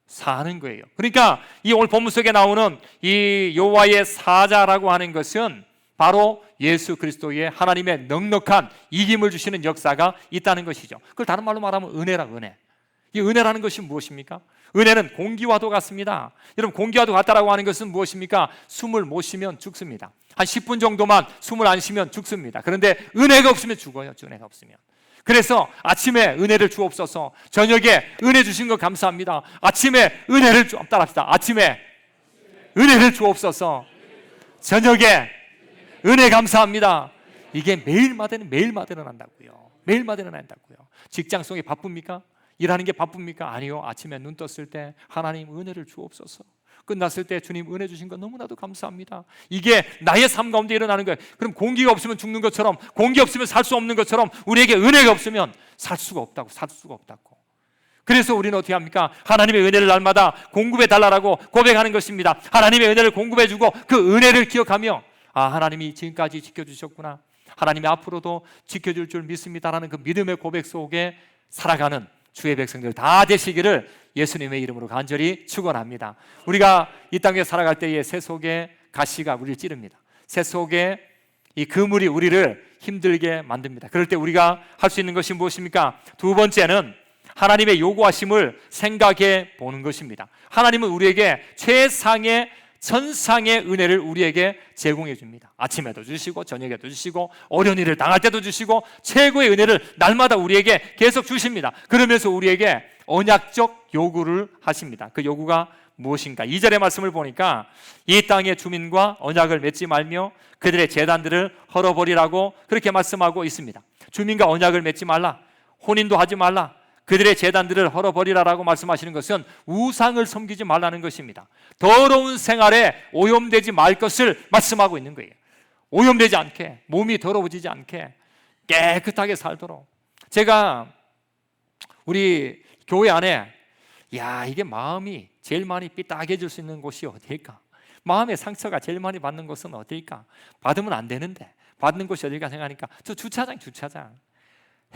사는 거예요. 그러니까 이 오늘 본문 속에 나오는 이 여호와의 사자라고 하는 것은 바로 예수 그리스도의 하나님의 넉넉한 이김을 주시는 역사가 있다는 것이죠. 그걸 다른 말로 말하면 은혜라, 은혜. 이 은혜라는 것이 무엇입니까? 은혜는 공기와도 같습니다. 여러분, 공기와도 같다라고 하는 것은 무엇입니까? 숨을 못 쉬면 죽습니다. 한 10분 정도만 숨을 안 쉬면 죽습니다. 그런데 은혜가 없으면 죽어요. 은혜가 없으면. 그래서 아침에 은혜를 주옵소서. 저녁에 은혜 주신 거 감사합니다. 아침에 은혜를 따라합시다. 아침에 은혜를 주옵소서. 저녁에 은혜 감사합니다. 이게 매일마다 일어난다고요. 매일마다 일어난다고요. 직장 속에 바쁩니까? 일하는 게 바쁩니까? 아니요. 아침에 눈 떴을 때 하나님 은혜를 주옵소서. 끝났을 때 주님 은혜 주신 거 너무나도 감사합니다. 이게 나의 삶 가운데 일어나는 거예요. 그럼 공기가 없으면 죽는 것처럼, 공기 없으면 살 수 없는 것처럼 우리에게 은혜가 없으면 살 수가 없다고. 그래서 우리는 어떻게 합니까? 하나님의 은혜를 날마다 공급해 달라고 고백하는 것입니다. 하나님의 은혜를 공급해 주고 그 은혜를 기억하며 하나님이 지금까지 지켜주셨구나, 하나님이 앞으로도 지켜줄 줄 믿습니다라는 그 믿음의 고백 속에 살아가는 주의 백성들 다 되시기를 예수님의 이름으로 간절히 축원합니다. 우리가 이 땅에 살아갈 때에 새 속에 가시가 우리를 찌릅니다. 새 속에 이 그물이 우리를 힘들게 만듭니다. 그럴 때 우리가 할 수 있는 것이 무엇입니까? 두 번째는 하나님의 요구하심을 생각해 보는 것입니다. 하나님은 우리에게 최상의 천상의 은혜를 우리에게 제공해 줍니다. 아침에도 주시고 저녁에도 주시고 어려운 일을 당할 때도 주시고 최고의 은혜를 날마다 우리에게 계속 주십니다. 그러면서 우리에게 언약적 요구를 하십니다. 그 요구가 무엇인가? 2절의 말씀을 보니까 이 땅의 주민과 언약을 맺지 말며 그들의 제단들을 헐어버리라고 그렇게 말씀하고 있습니다. 주민과 언약을 맺지 말라, 혼인도 하지 말라, 그들의 제단들을 헐어버리라라고 말씀하시는 것은 우상을 섬기지 말라는 것입니다. 더러운 생활에 오염되지 말 것을 말씀하고 있는 거예요. 오염되지 않게, 몸이 더러워지지 않게 깨끗하게 살도록. 제가 우리 교회 안에 이게 마음이 제일 많이 삐딱해질 수 있는 곳이 어디일까? 마음의 상처가 제일 많이 받는 곳은 어디일까? 받으면 안 되는데 받는 곳이 어딜까 생각하니까 저 주차장.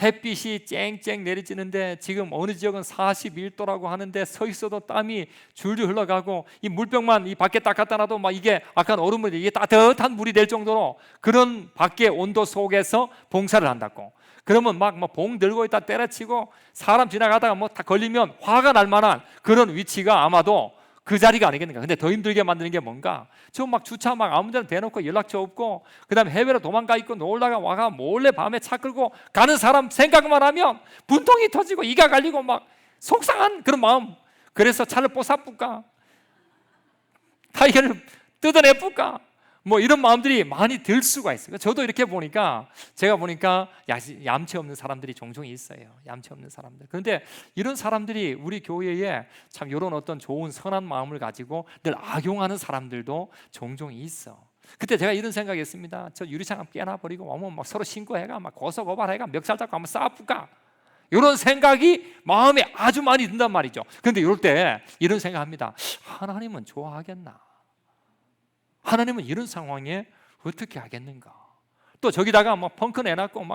햇빛이 쨍쨍 내리쬐는데 지금 어느 지역은 41도라고 하는데 서 있어도 땀이 줄줄 흘러가고 이 물병만 이 밖에 딱 갖다 놔도 막 이게 아까 얼음물 이게 따뜻한 물이 될 정도로 그런 밖의 온도 속에서 봉사를 한다고. 그러면 막 봉 들고 있다 때려치고 사람 지나가다가 다 걸리면 화가 날 만한 그런 위치가 아마도 그 자리가 아니겠는가. 근데 더 힘들게 만드는 게 뭔가? 저 주차 아무 데나 대놓고 연락처 없고 그다음에 해외로 도망가 있고 놀다가 와가 몰래 밤에 차 끌고 가는 사람 생각만 하면 분통이 터지고 이가 갈리고 막 속상한 그런 마음. 그래서 차를 뽀사뿌까, 타이어를 뜯어내뿌까, 이런 마음들이 많이 들 수가 있어요. 저도 이렇게 제가 보니까 얌체 없는 사람들이 종종 있어요. 얌체 없는 사람들. 그런데 이런 사람들이 우리 교회에 참 이런 어떤 좋은 선한 마음을 가지고 늘 악용하는 사람들도 종종 있어. 그때 제가 이런 생각했습니다. 저 유리창 깨놔버리고 막 서로 신고해가 막 고소고발해가 멱살 잡고 한번 싸울까? 이런 생각이 마음에 아주 많이 든단 말이죠. 그런데 이럴 때 이런 생각합니다. 하나님은 좋아하겠나? 하나님은 이런 상황에 어떻게 하겠는가? 또 저기다가 펑크 내놨고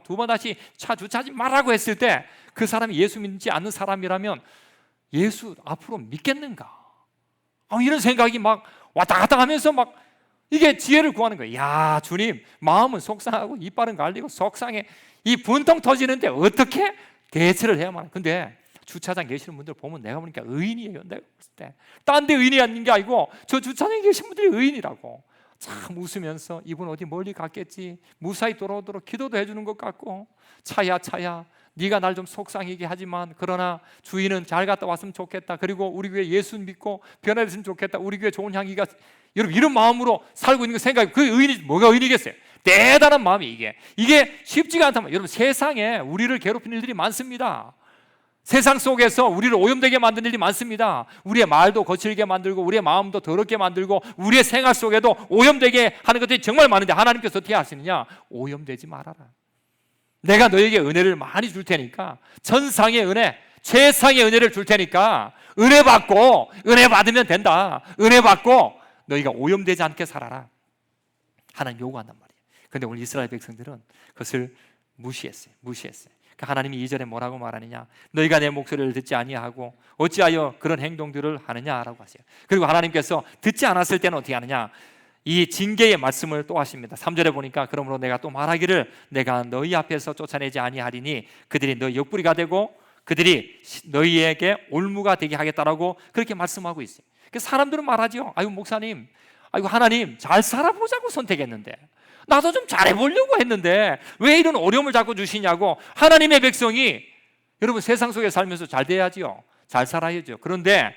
두 번 다시 차 주차하지 말라고 했을 때 그 사람이 예수 믿지 않는 사람이라면 예수 앞으로 믿겠는가? 이런 생각이 왔다 갔다 하면서 이게 지혜를 구하는 거예요. 야, 주님, 마음은 속상하고 이빨은 갈리고 속상해. 이 분통 터지는데 어떻게 대처를 해야만? 근데 주차장 계시는 분들 보면 내가 보니까 의인이에요. 내가 봤을 때 딴 데 의인이 아닌 게 아니고 저 주차장에 계신 분들이 의인이라고. 참 웃으면서 이분 어디 멀리 갔겠지, 무사히 돌아오도록 기도도 해주는 것 같고, 차야 네가 날 좀 속상하게 하지만 그러나 주인은 잘 갔다 왔으면 좋겠다. 그리고 우리 교회 예수 믿고 변화됐으면 좋겠다. 우리 교회 좋은 향기가. 여러분 이런 마음으로 살고 있는 거 생각해. 그 의인이 뭐가 의인이겠어요? 대단한 마음이 이게 쉽지가 않다면. 여러분 세상에 우리를 괴롭히는 일들이 많습니다. 세상 속에서 우리를 오염되게 만드는 일이 많습니다. 우리의 말도 거칠게 만들고 우리의 마음도 더럽게 만들고 우리의 생활 속에도 오염되게 하는 것들이 정말 많은데 하나님께서 어떻게 하시느냐? 오염되지 말아라. 내가 너에게 은혜를 많이 줄 테니까, 천상의 은혜, 최상의 은혜를 줄 테니까 은혜 받고 은혜 받으면 된다. 은혜 받고 너희가 오염되지 않게 살아라. 하나님 요구한단 말이에요. 그런데 오늘 이스라엘 백성들은 그것을 무시했어요. 그러니까 하나님이 2절에 뭐라고 말하느냐? 너희가 내 목소리를 듣지 아니하고 어찌하여 그런 행동들을 하느냐라고 하세요. 그리고 하나님께서 듣지 않았을 때는 어떻게 하느냐? 이 징계의 말씀을 또 하십니다. 3절에 보니까 그러므로 내가 또 말하기를 내가 너희 앞에서 쫓아내지 아니하리니 그들이 너희 옆구리가 되고 그들이 너희에게 올무가 되게 하겠다라고 그렇게 말씀하고 있어요. 그래서 사람들은 말하죠. 아이고 목사님, 아이고 하나님, 잘 살아보자고 선택했는데, 나도 좀 잘해보려고 했는데 왜 이런 어려움을 자꾸 주시냐고. 하나님의 백성이 여러분 세상 속에 살면서 잘 돼야지요. 잘 살아야죠. 그런데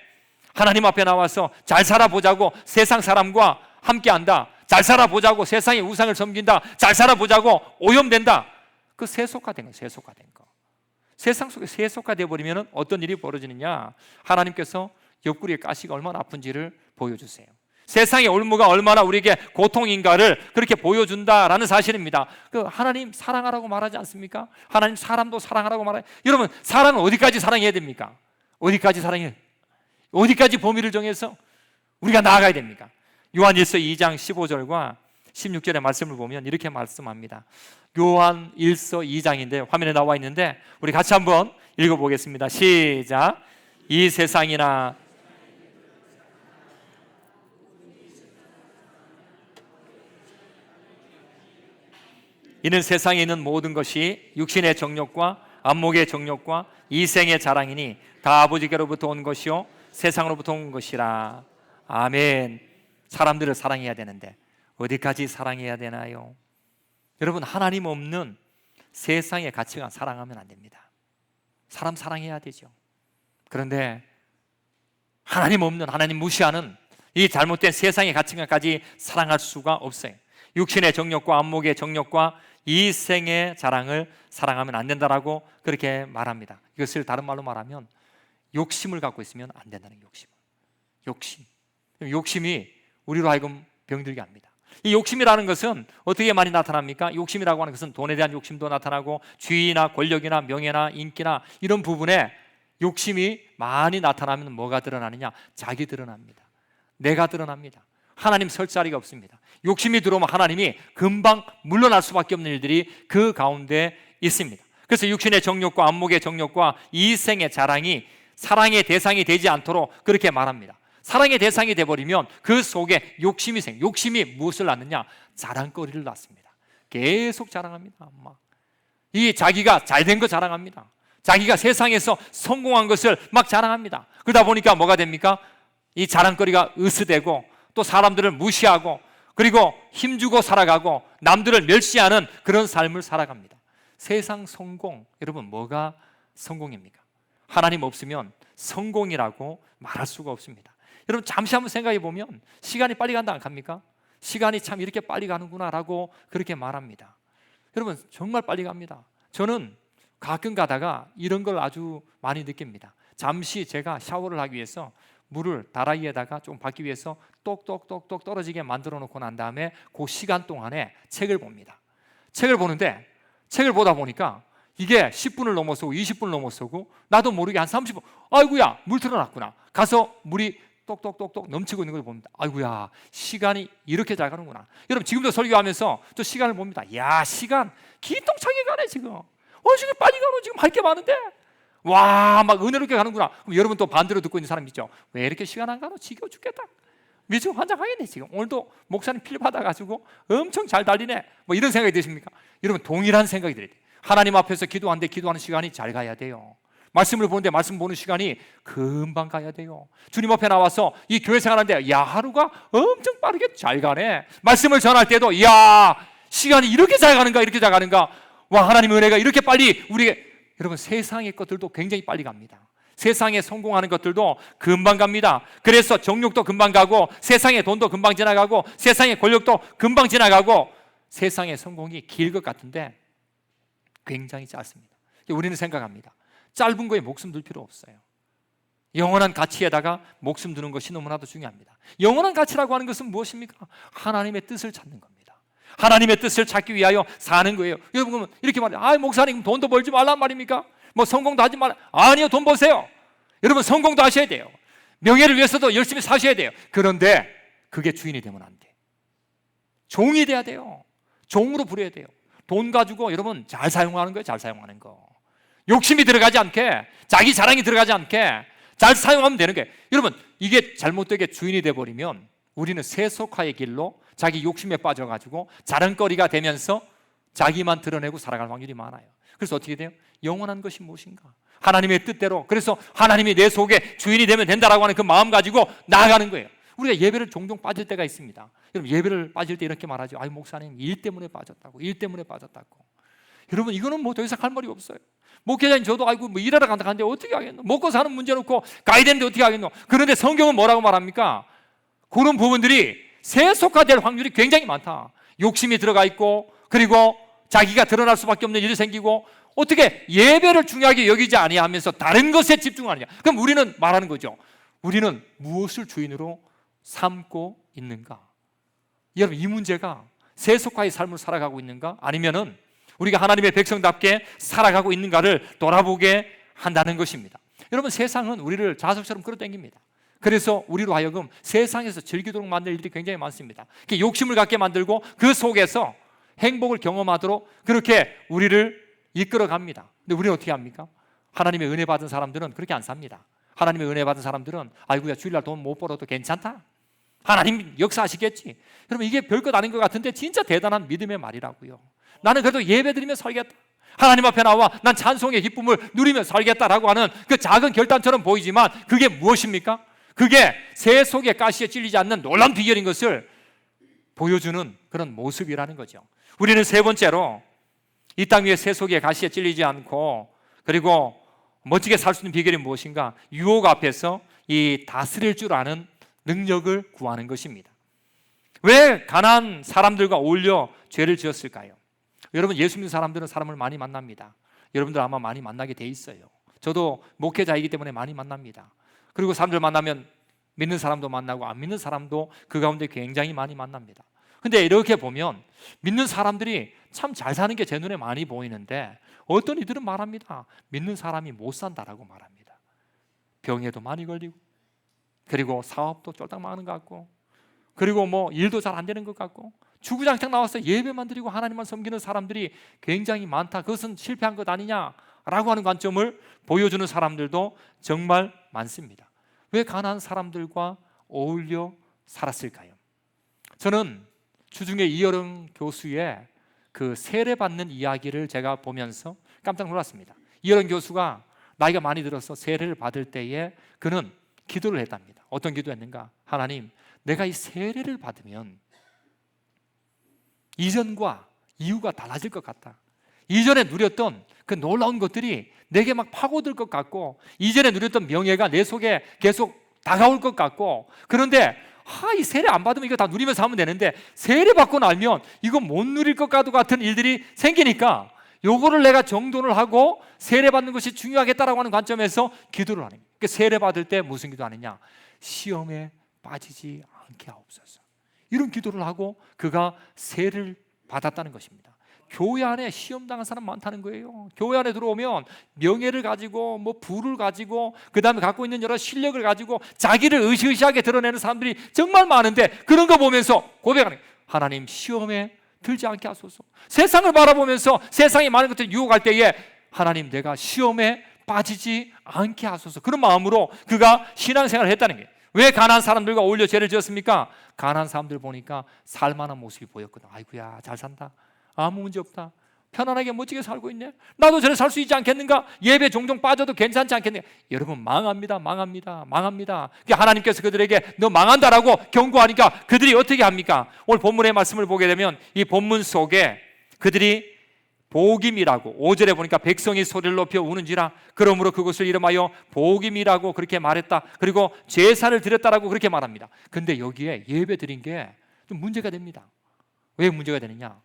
하나님 앞에 나와서 잘 살아보자고 세상 사람과 함께한다, 잘 살아보자고 세상의 우상을 섬긴다, 잘 살아보자고 오염된다, 그 세속화된 거, 세속화된 거. 세상 속에 세속화돼 버리면 어떤 일이 벌어지느냐, 하나님께서 옆구리에 가시가 얼마나 아픈지를 보여주세요. 세상의 올무가 얼마나 우리에게 고통인가를 그렇게 보여준다라는 사실입니다. 그 하나님 사랑하라고 말하지 않습니까? 하나님 사람도 사랑하라고 말해요. 여러분, 사랑은 어디까지 사랑해야 됩니까? 어디까지 사랑해요? 어디까지 범위를 정해서 우리가 나아가야 됩니까? 요한 1서 2장 15절과 16절의 말씀을 보면 이렇게 말씀합니다. 요한 1서 2장인데 화면에 나와 있는데 우리 같이 한번 읽어보겠습니다. 시작. 이 세상이나 이는 세상에 있는 모든 것이 육신의 정욕과 안목의 정욕과 이생의 자랑이니 다 아버지께로부터 온 것이요 세상으로부터 온 것이라. 아멘. 사람들을 사랑해야 되는데 어디까지 사랑해야 되나요? 여러분, 하나님 없는 세상의 가치관 사랑하면 안 됩니다. 사람 사랑해야 되죠. 그런데 하나님 없는, 하나님 무시하는 이 잘못된 세상의 가치관까지 사랑할 수가 없어요. 육신의 정욕과 안목의 정욕과 이생의 자랑을 사랑하면 안 된다라고 그렇게 말합니다. 이것을 다른 말로 말하면 욕심을 갖고 있으면 안 된다는 욕심이 우리로 하여금 병들게 합니다. 이 욕심이라는 것은 어떻게 많이 나타납니까? 욕심이라고 하는 것은 돈에 대한 욕심도 나타나고 지위나 권력이나 명예나 인기나 이런 부분에 욕심이 많이 나타나면 뭐가 드러나느냐? 자기 드러납니다. 내가 드러납니다. 하나님 설 자리가 없습니다. 욕심이 들어오면 하나님이 금방 물러날 수밖에 없는 일들이 그 가운데 있습니다. 그래서 육신의 정욕과 안목의 정욕과 이생의 자랑이 사랑의 대상이 되지 않도록 그렇게 말합니다. 사랑의 대상이 되어버리면 그 속에 욕심이 욕심이 무엇을 낳느냐? 자랑거리를 낳습니다. 계속 자랑합니다. 이 자기가 잘된 거 자랑합니다. 자기가 세상에서 성공한 것을 막 자랑합니다. 그러다 보니까 뭐가 됩니까? 이 자랑거리가 으스대고 또 사람들을 무시하고 그리고 힘주고 살아가고 남들을 멸시하는 그런 삶을 살아갑니다. 세상 성공, 여러분 뭐가 성공입니까? 하나님 없으면 성공이라고 말할 수가 없습니다. 여러분 잠시 한번 생각해 보면 시간이 빨리 간다 안 갑니까? 시간이 참 이렇게 빨리 가는구나라고 그렇게 말합니다. 여러분 정말 빨리 갑니다. 저는 가끔 가다가 이런 걸 아주 많이 느낍니다. 잠시 제가 샤워를 하기 위해서 물을 다라이에다가 좀 받기 위해서 똑똑똑똑 떨어지게 만들어 놓고 난 다음에 그 시간 동안에 책을 봅니다. 책을 보는데 책을 보다 보니까 이게 10분을 넘어서고 20분을 넘어서고 나도 모르게 한 30분, 아이고야 물 틀어놨구나. 가서 물이 똑똑똑똑 넘치고 있는 걸 봅니다. 아이고야 시간이 이렇게 잘 가는구나. 여러분 지금도 설교하면서 저 시간을 봅니다. 야 시간 기똥차게 가네 지금. 지금 빨리 가노. 지금 할 게 많은데 와 막 은혜롭게 가는구나. 그럼 여러분 또 반대로 듣고 있는 사람 있죠. 왜 이렇게 시간 안 가노? 지겨워 죽겠다. 미치고 환장하겠네 지금. 오늘도 목사님 필 받아가지고 엄청 잘 달리네. 뭐 이런 생각이 드십니까? 여러분 동일한 생각이 들어야 돼요. 하나님 앞에서 기도하는데 기도하는 시간이 잘 가야 돼요. 말씀을 보는데 말씀 보는 시간이 금방 가야 돼요. 주님 앞에 나와서 이 교회 생활하는데 야 하루가 엄청 빠르게 잘 가네. 말씀을 전할 때도 야 시간이 이렇게 잘 가는가 이렇게 잘 가는가. 와 하나님의 은혜가 이렇게 빨리 우리에게. 여러분 세상의 것들도 굉장히 빨리 갑니다. 세상에 성공하는 것들도 금방 갑니다. 그래서 정욕도 금방 가고 세상의 돈도 금방 지나가고 세상의 권력도 금방 지나가고 세상의 성공이 길 것 같은데 굉장히 짧습니다. 우리는 생각합니다. 짧은 거에 목숨 둘 필요 없어요. 영원한 가치에다가 목숨 두는 것이 너무나도 중요합니다. 영원한 가치라고 하는 것은 무엇입니까? 하나님의 뜻을 찾는 겁니다. 하나님의 뜻을 찾기 위하여 사는 거예요. 여러분 이렇게 말해요. 목사님 돈도 벌지 말란 말입니까? 뭐 성공도 하지 말라. 아니요, 돈 버세요. 여러분 성공도 하셔야 돼요. 명예를 위해서도 열심히 사셔야 돼요. 그런데 그게 주인이 되면 안 돼. 종이 돼야 돼요. 종으로 부려야 돼요. 돈 가지고 여러분 잘 사용하는 거예요. 잘 사용하는 거. 욕심이 들어가지 않게, 자기 자랑이 들어가지 않게 잘 사용하면 되는 거예요. 여러분 이게 잘못되게 주인이 돼버리면 우리는 세속화의 길로 자기 욕심에 빠져가지고 자랑거리가 되면서 자기만 드러내고 살아갈 확률이 많아요. 그래서 어떻게 돼요? 영원한 것이 무엇인가? 하나님의 뜻대로, 그래서 하나님이 내 속에 주인이 되면 된다라고 하는 그 마음 가지고 나아가는 거예요. 우리가 예배를 종종 빠질 때가 있습니다. 여러분, 예배를 빠질 때 이렇게 말하죠. 아유, 목사님 일 때문에 빠졌다고, 일 때문에 빠졌다고. 여러분, 이거는 뭐 더 이상 할 말이 없어요. 목회자인 저도 아이고 뭐 일하러 간다 하는데 어떻게 하겠노? 먹고 사는 문제 놓고 가야 되는데 어떻게 하겠노? 그런데 성경은 뭐라고 말합니까? 그런 부분들이 세속화될 확률이 굉장히 많다. 욕심이 들어가 있고, 그리고 자기가 드러날 수밖에 없는 일이 생기고, 어떻게 예배를 중요하게 여기지 아니하면서 다른 것에 집중하느냐? 그럼 우리는 말하는 거죠. 우리는 무엇을 주인으로 삼고 있는가? 여러분, 이 문제가 세속화의 삶을 살아가고 있는가? 아니면은 우리가 하나님의 백성답게 살아가고 있는가를 돌아보게 한다는 것입니다. 여러분, 세상은 우리를 자석처럼 끌어당깁니다. 그래서 우리로 하여금 세상에서 즐기도록 만들 일들이 굉장히 많습니다. 욕심을 갖게 만들고 그 속에서 행복을 경험하도록 그렇게 우리를 이끌어갑니다. 근데 우리는 어떻게 합니까? 하나님의 은혜 받은 사람들은 그렇게 안 삽니다. 하나님의 은혜 받은 사람들은 아이고야, 주일날 돈 못 벌어도 괜찮다, 하나님 역사하시겠지. 여러분, 이게 별것 아닌 것 같은데 진짜 대단한 믿음의 말이라고요. 나는 그래도 예배드리며 살겠다, 하나님 앞에 나와 난 찬송의 기쁨을 누리며 살겠다라고 하는 그 작은 결단처럼 보이지만 그게 무엇입니까? 그게 세속의 가시에 찔리지 않는 놀라운 비결인 것을 보여주는 그런 모습이라는 거죠. 우리는 세 번째로 이 땅 위에 세속의 가시에 찔리지 않고, 그리고 멋지게 살 수 있는 비결이 무엇인가? 유혹 앞에서 이 다스릴 줄 아는 능력을 구하는 것입니다. 왜 가난한 사람들과 어울려 죄를 지었을까요? 여러분, 예수 믿는 사람들은 사람을 많이 만납니다. 여러분들 아마 많이 만나게 돼 있어요. 저도 목회자이기 때문에 많이 만납니다. 그리고 사람들 만나면 믿는 사람도 만나고 안 믿는 사람도 그 가운데 굉장히 많이 만납니다. 근데 이렇게 보면 믿는 사람들이 참 잘 사는 게 제 눈에 많이 보이는데, 어떤 이들은 말합니다. 믿는 사람이 못 산다라고 말합니다. 병에도 많이 걸리고, 그리고 사업도 쫄딱 망하는 것 같고, 그리고 뭐 일도 잘 안 되는 것 같고, 주구장창 나와서 예배만 드리고 하나님만 섬기는 사람들이 굉장히 많다, 그것은 실패한 것 아니냐라고 하는 관점을 보여주는 사람들도 정말 많습니다. 왜 가난한 사람들과 어울려 살았을까요? 저는 주중에 이어령 교수의 그 세례받는 이야기를 제가 보면서 깜짝 놀랐습니다. 이어령 교수가 나이가 많이 들어서 세례를 받을 때에 그는 기도를 했답니다. 어떤 기도했는가? 하나님, 내가 이 세례를 받으면 이전과 이후가 달라질 것 같다. 이전에 누렸던 그 놀라운 것들이 내게 막 파고들 것 같고, 이전에 누렸던 명예가 내 속에 계속 다가올 것 같고, 그런데 이 세례 안 받으면 이거 다 누리면서 하면 되는데 세례 받고 나면 이거 못 누릴 것 같은 일들이 생기니까 요거를 내가 정돈을 하고 세례 받는 것이 중요하겠다라고 하는 관점에서 기도를 하는 거예요. 그러니까 세례 받을 때 무슨 기도 하느냐? 시험에 빠지지 않게 하옵소서. 이런 기도를 하고 그가 세례를 받았다는 것입니다. 교회 안에 시험 당한 사람 많다는 거예요. 교회 안에 들어오면 명예를 가지고 뭐 부를 가지고 그다음에 갖고 있는 여러 실력을 가지고 자기를 의시의시하게 드러내는 사람들이 정말 많은데, 그런 거 보면서 고백하는 거예요. 하나님, 시험에 들지 않게 하소서. 세상을 바라보면서 세상에 많은 것들이 유혹할 때에 하나님, 내가 시험에 빠지지 않게 하소서. 그런 마음으로 그가 신앙생활을 했다는 거예요. 왜 가난한 사람들과 어울려 죄를 지었습니까? 가난한 사람들 보니까 살만한 모습이 보였거든. 아이고야, 잘 산다, 아무 문제 없다, 편안하게 멋지게 살고 있네, 나도 저래 살 수 있지 않겠는가, 예배 종종 빠져도 괜찮지 않겠는가. 여러분, 망합니다. 하나님께서 그들에게 너 망한다라고 경고하니까 그들이 어떻게 합니까? 오늘 본문의 말씀을 보게 되면 이 본문 속에 그들이 복임이라고, 5절에 보니까 백성이 소리를 높여 우는지라 그러므로 그것을 이름하여 복임이라고 그렇게 말했다. 그리고 제사를 드렸다라고 그렇게 말합니다. 근데 여기에 예배 드린 게 좀 문제가 됩니다. 왜 문제가 되느냐?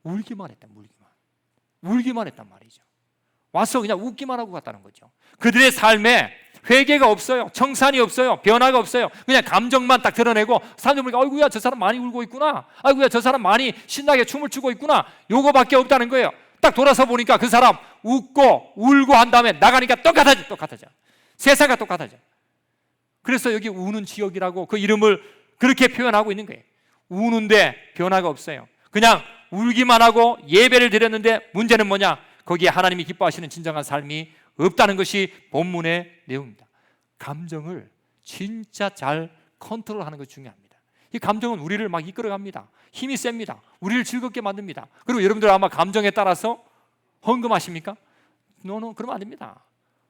울기만 했단 말이죠. 와서 그냥 웃기만 하고 갔다는 거죠. 그들의 삶에 회개가 없어요. 청산이 없어요. 변화가 없어요. 그냥 감정만 딱 드러내고 사람들 보니까 아이고야, 저 사람 많이 울고 있구나, 아이고야, 저 사람 많이 신나게 춤을 추고 있구나, 요거밖에 없다는 거예요. 딱 돌아서 보니까 그 사람 웃고 울고 한 다음에 나가니까 똑같아져. 세상과 똑같아져. 그래서 여기 우는 지역이라고 그 이름을 그렇게 표현하고 있는 거예요. 우는데 변화가 없어요. 그냥 울기만 하고 예배를 드렸는데 문제는 뭐냐? 거기에 하나님이 기뻐하시는 진정한 삶이 없다는 것이 본문의 내용입니다. 감정을 진짜 잘 컨트롤하는 것이 중요합니다. 이 감정은 우리를 막 이끌어갑니다. 힘이 셉니다. 우리를 즐겁게 만듭니다. 그리고 여러분들 아마 감정에 따라서 헌금하십니까? 노노, 그러면 안 됩니다.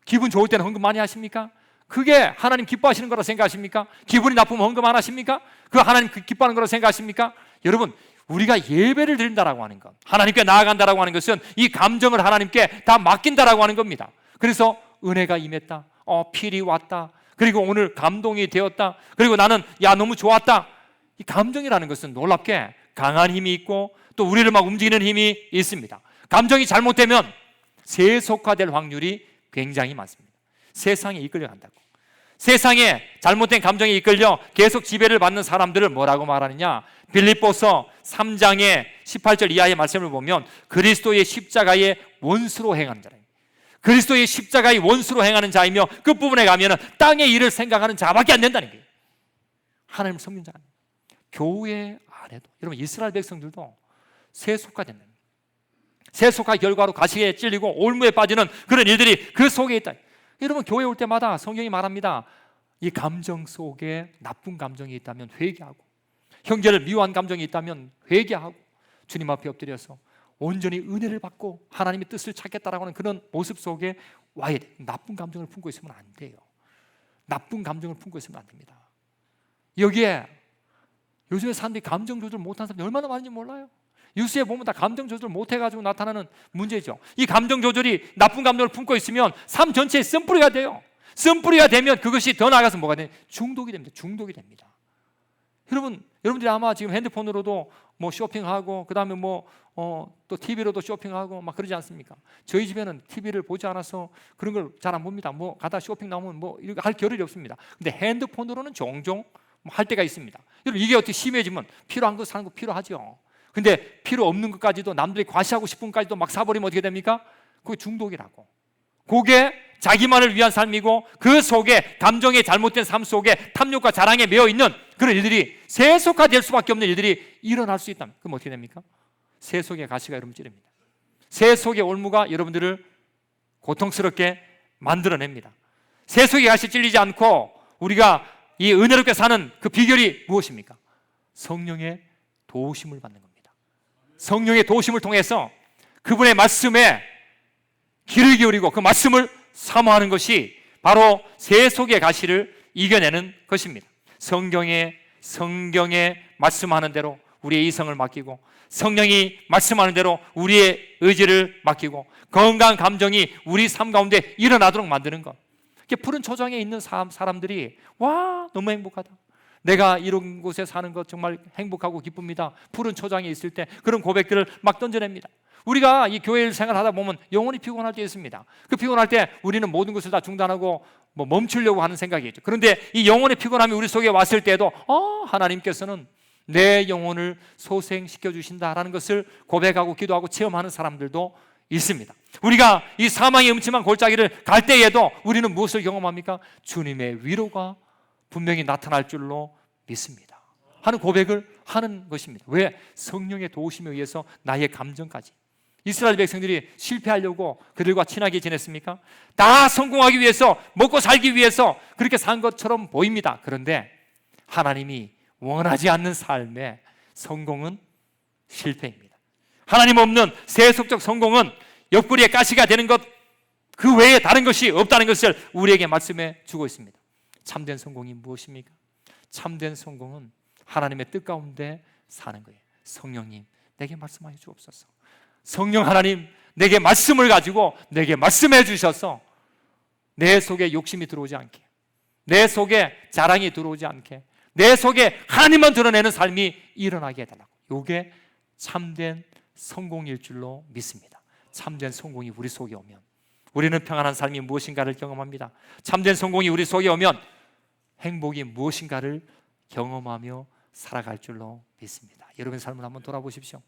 기분 좋을 때는 헌금 많이 하십니까? 그게 하나님 기뻐하시는 거라 생각하십니까? 기분이 나쁘면 헌금 안 하십니까? 그거 하나님 기뻐하는 거라 생각하십니까? 여러분, 우리가 예배를 드린다라고 하는 것, 하나님께 나아간다라고 하는 것은 이 감정을 하나님께 다 맡긴다라고 하는 겁니다. 그래서 은혜가 임했다, 필이 왔다, 그리고 오늘 감동이 되었다, 그리고 나는 너무 좋았다. 이 감정이라는 것은 놀랍게 강한 힘이 있고 또 우리를 막 움직이는 힘이 있습니다. 감정이 잘못되면 세속화될 확률이 굉장히 많습니다. 세상에 이끌려간다고. 세상에 잘못된 감정에 이끌려 계속 지배를 받는 사람들을 뭐라고 말하느냐? 빌립보서 3장의 18절 이하의 말씀을 보면 그리스도의 십자가의 원수로 행하는 자라. 그리스도의 십자가의 원수로 행하는 자이며 끝부분에 가면 땅의 일을 생각하는 자밖에 안 된다는 거예요. 하나님을 섬기는 자. 교회 안에도 여러분 이스라엘 백성들도 세속화된다. 세속화 결과로 가시에 찔리고 올무에 빠지는 그런 일들이 그 속에 있다. 여러분 교회 올 때마다 성경이 말합니다. 이 감정 속에 나쁜 감정이 있다면 회개하고, 형제를 미워한 감정이 있다면 회개하고 주님 앞에 엎드려서 온전히 은혜를 받고 하나님의 뜻을 찾겠다라고 하는 그런 모습 속에 와야 돼. 나쁜 감정을 품고 있으면 안 돼요. 나쁜 감정을 품고 있으면 안 됩니다. 여기에 요즘에 사람들이 감정 조절 못하는 사람이 얼마나 많은지 몰라요. 뉴스에 보면 다 감정 조절 못해가지고 나타나는 문제죠. 이 감정 조절이 나쁜 감정을 품고 있으면 삶 전체에 쓴뿌리가 돼요. 쓴뿌리가 되면 그것이 더 나아가서 뭐가 돼요? 중독이 됩니다. 중독이 됩니다. 여러분들이 아마 지금 핸드폰으로도 뭐 쇼핑하고, 그 다음에 또 TV로도 쇼핑하고 막 그러지 않습니까? 저희 집에는 TV를 보지 않아서 그런 걸 잘 안 봅니다. 가다 쇼핑 나오면 이렇게 할 겨를이 없습니다. 근데 핸드폰으로는 종종 할 때가 있습니다. 여러분 이게 어떻게 심해지면 필요한 거 사는 거 필요하죠. 근데 필요 없는 것까지도 남들이 과시하고 싶은 것까지도 막 사버리면 어떻게 됩니까? 그게 중독이라고. 그게 자기만을 위한 삶이고 그 속에 감정의 잘못된 삶 속에 탐욕과 자랑에 매여 있는 그런 일들이 세속화될 수밖에 없는 일들이 일어날 수 있다면 그럼 어떻게 됩니까? 세속의 가시가 여러분 찌릅니다. 세속의 올무가 여러분들을 고통스럽게 만들어냅니다. 세속의 가시 찔리지 않고 우리가 이 은혜롭게 사는 그 비결이 무엇입니까? 성령의 도우심을 받는 겁니다. 성령의 도우심을 통해서 그분의 말씀에 귀를 기울이고 그 말씀을 사모하는 것이 바로 세속의 가시를 이겨내는 것입니다. 성경에 말씀하는 대로 우리의 이성을 맡기고, 성령이 말씀하는 대로 우리의 의지를 맡기고, 건강한 감정이 우리 삶 가운데 일어나도록 만드는 것. 푸른 초장에 있는 사람들이 와 너무 행복하다, 내가 이런 곳에 사는 것 정말 행복하고 기쁩니다, 푸른 초장에 있을 때 그런 고백들을 막 던져냅니다. 우리가 이 교회 생활하다 보면 영혼이 피곤할 때 있습니다. 그 피곤할 때 우리는 모든 것을 다 중단하고 멈추려고 하는 생각이 있죠. 그런데 이 영혼의 피곤함이 우리 속에 왔을 때도 하나님께서는 내 영혼을 소생시켜 주신다라는 것을 고백하고 기도하고 체험하는 사람들도 있습니다. 우리가 이 사망의 음침한 골짜기를 갈 때에도 우리는 무엇을 경험합니까? 주님의 위로가 분명히 나타날 줄로 믿습니다 하는 고백을 하는 것입니다. 왜? 성령의 도우심에 의해서 나의 감정까지. 이스라엘 백성들이 실패하려고 그들과 친하게 지냈습니까? 다 성공하기 위해서, 먹고 살기 위해서 그렇게 산 것처럼 보입니다. 그런데 하나님이 원하지 않는 삶의 성공은 실패입니다. 하나님 없는 세속적 성공은 옆구리에 가시가 되는 것, 그 외에 다른 것이 없다는 것을 우리에게 말씀해 주고 있습니다. 참된 성공이 무엇입니까? 참된 성공은 하나님의 뜻 가운데 사는 거예요. 성령님 내게 말씀하여 주옵소서. 성령 하나님 내게 말씀을 가지고 내게 말씀해 주셔서 내 속에 욕심이 들어오지 않게, 내 속에 자랑이 들어오지 않게, 내 속에 하나님만 드러내는 삶이 일어나게 해달라고. 이게 참된 성공일 줄로 믿습니다. 참된 성공이 우리 속에 오면 우리는 평안한 삶이 무엇인가를 경험합니다. 참된 성공이 우리 속에 오면 행복이 무엇인가를 경험하며 살아갈 줄로 믿습니다. 여러분의 삶을 한번 돌아보십시오.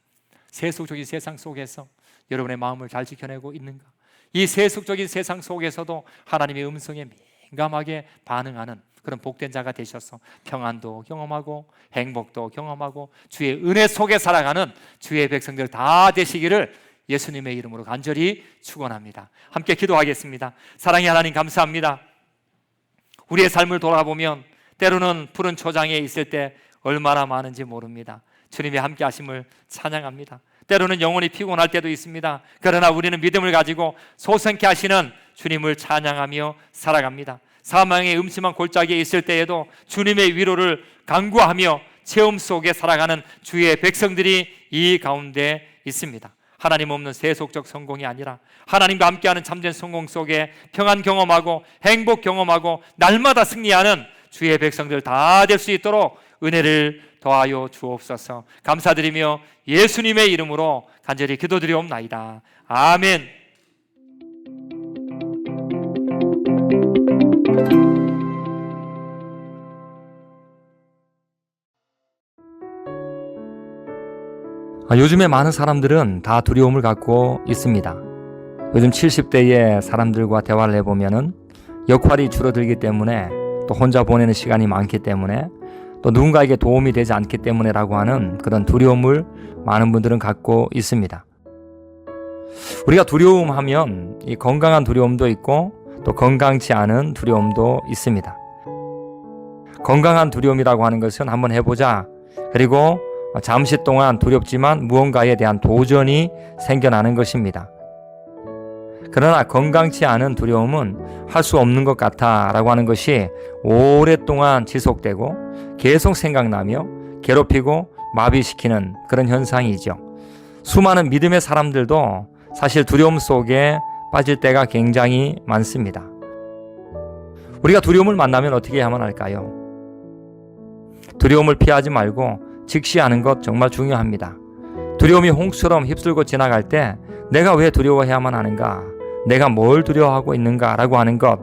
세속적인 세상 속에서 여러분의 마음을 잘 지켜내고 있는가? 이 세속적인 세상 속에서도 하나님의 음성에 민감하게 반응하는 그런 복된 자가 되셔서 평안도 경험하고 행복도 경험하고 주의 은혜 속에 살아가는 주의 백성들 다 되시기를 예수님의 이름으로 간절히 축원합니다. 함께 기도하겠습니다. 사랑의 하나님 감사합니다. 우리의 삶을 돌아보면 때로는 푸른 초장에 있을 때 얼마나 많은지 모릅니다. 주님이 함께 하심을 찬양합니다. 때로는 영혼이 피곤할 때도 있습니다. 그러나 우리는 믿음을 가지고 소생케 하시는 주님을 찬양하며 살아갑니다. 사망의 음침한 골짜기에 있을 때에도 주님의 위로를 간구하며 체험 속에 살아가는 주의 백성들이 이 가운데 있습니다. 하나님 없는 세속적 성공이 아니라 하나님과 함께하는 참된 성공 속에 평안 경험하고 행복 경험하고 날마다 승리하는 주의 백성들 다 될 수 있도록 은혜를 더하여 주옵소서. 감사드리며 예수님의 이름으로 간절히 기도드리옵나이다. 아멘. 요즘에 많은 사람들은 다 두려움을 갖고 있습니다. 요즘 70대의 사람들과 대화를 해보면은 역할이 줄어들기 때문에, 또 혼자 보내는 시간이 많기 때문에, 또 누군가에게 도움이 되지 않기 때문에라고 하는 그런 두려움을 많은 분들은 갖고 있습니다. 우리가 두려움하면 이 건강한 두려움도 있고 또 건강치 않은 두려움도 있습니다. 건강한 두려움이라고 하는 것은 한번 해보자, 그리고 잠시 동안 두렵지만 무언가에 대한 도전이 생겨나는 것입니다. 그러나 건강치 않은 두려움은 할 수 없는 것 같아 라고 하는 것이 오랫동안 지속되고 계속 생각나며 괴롭히고 마비시키는 그런 현상이죠. 수많은 믿음의 사람들도 사실 두려움 속에 빠질 때가 굉장히 많습니다. 우리가 두려움을 만나면 어떻게 해야만 할까요? 두려움을 피하지 말고 직시하는 것 정말 중요합니다. 두려움이 홍수처럼 휩쓸고 지나갈 때 내가 왜 두려워해야만 하는가, 내가 뭘 두려워하고 있는가 라고 하는 것,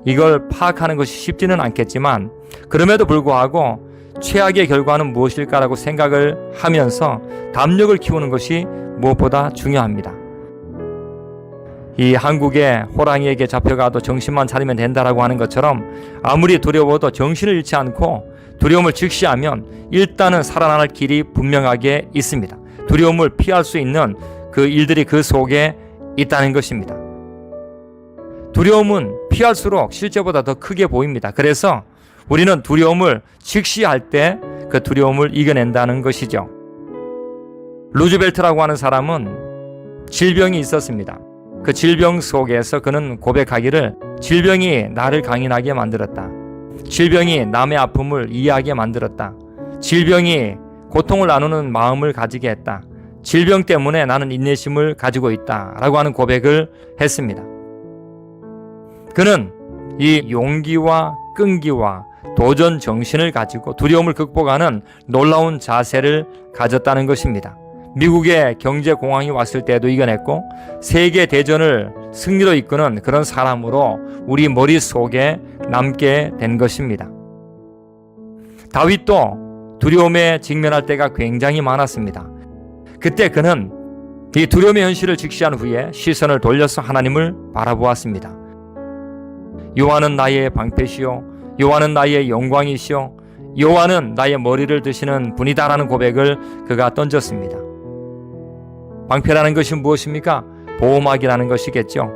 이걸 파악하는 것이 쉽지는 않겠지만 그럼에도 불구하고 최악의 결과는 무엇일까라고 생각을 하면서 담력을 키우는 것이 무엇보다 중요합니다. 이 한국의 호랑이에게 잡혀가도 정신만 차리면 된다라고 하는 것처럼 아무리 두려워도 정신을 잃지 않고 두려움을 직시하면 일단은 살아날 길이 분명하게 있습니다. 두려움을 피할 수 있는 그 일들이 그 속에 있다는 것입니다. 두려움은 피할수록 실제보다 더 크게 보입니다. 그래서 우리는 두려움을 직시할 때 그 두려움을 이겨낸다는 것이죠. 루즈벨트라고 하는 사람은 질병이 있었습니다. 그 질병 속에서 그는 고백하기를 질병이 나를 강인하게 만들었다. 질병이 남의 아픔을 이해하게 만들었다. 질병이 고통을 나누는 마음을 가지게 했다. 질병 때문에 나는 인내심을 가지고 있다 라고 하는 고백을 했습니다. 그는 이 용기와 끈기와 도전 정신을 가지고 두려움을 극복하는 놀라운 자세를 가졌다는 것입니다. 미국의 경제 공황이 왔을 때도 이겨냈고 세계 대전을 승리로 이끄는 그런 사람으로 우리 머릿속에 남게 된 것입니다. 다윗도 두려움에 직면할 때가 굉장히 많았습니다. 그때 그는 이 두려움의 현실을 직시한 후에 시선을 돌려서 하나님을 바라보았습니다. 여호와는 나의 방패시요 여호와는 나의 영광이시요 여호와는 나의 머리를 드시는 분이다라는 고백을 그가 던졌습니다. 방패라는 것이 무엇입니까? 보호막이라는 것이겠죠.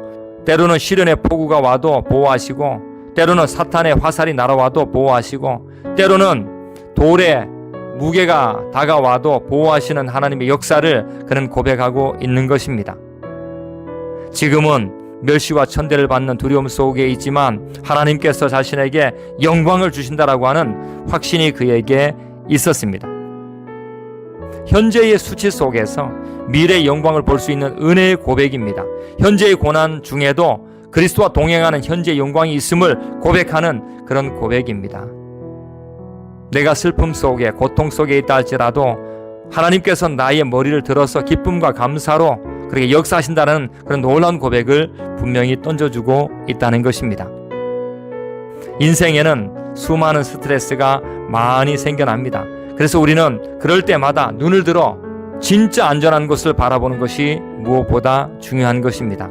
때로는 시련의 폭우가 와도 보호하시고, 때로는 사탄의 화살이 날아와도 보호하시고, 때로는 돌의 무게가 다가와도 보호하시는 하나님의 역사를 그는 고백하고 있는 것입니다. 지금은 멸시와 천대를 받는 두려움 속에 있지만 하나님께서 자신에게 영광을 주신다라고 하는 확신이 그에게 있었습니다. 현재의 수치 속에서 미래의 영광을 볼 수 있는 은혜의 고백입니다. 현재의 고난 중에도 그리스도와 동행하는 현재의 영광이 있음을 고백하는 그런 고백입니다. 내가 슬픔 속에 고통 속에 있다 할지라도 하나님께서 나의 머리를 들어서 기쁨과 감사로 그렇게 역사하신다는 그런 놀라운 고백을 분명히 던져주고 있다는 것입니다. 인생에는 수많은 스트레스가 많이 생겨납니다. 그래서 우리는 그럴 때마다 눈을 들어 진짜 안전한 곳을 바라보는 것이 무엇보다 중요한 것입니다.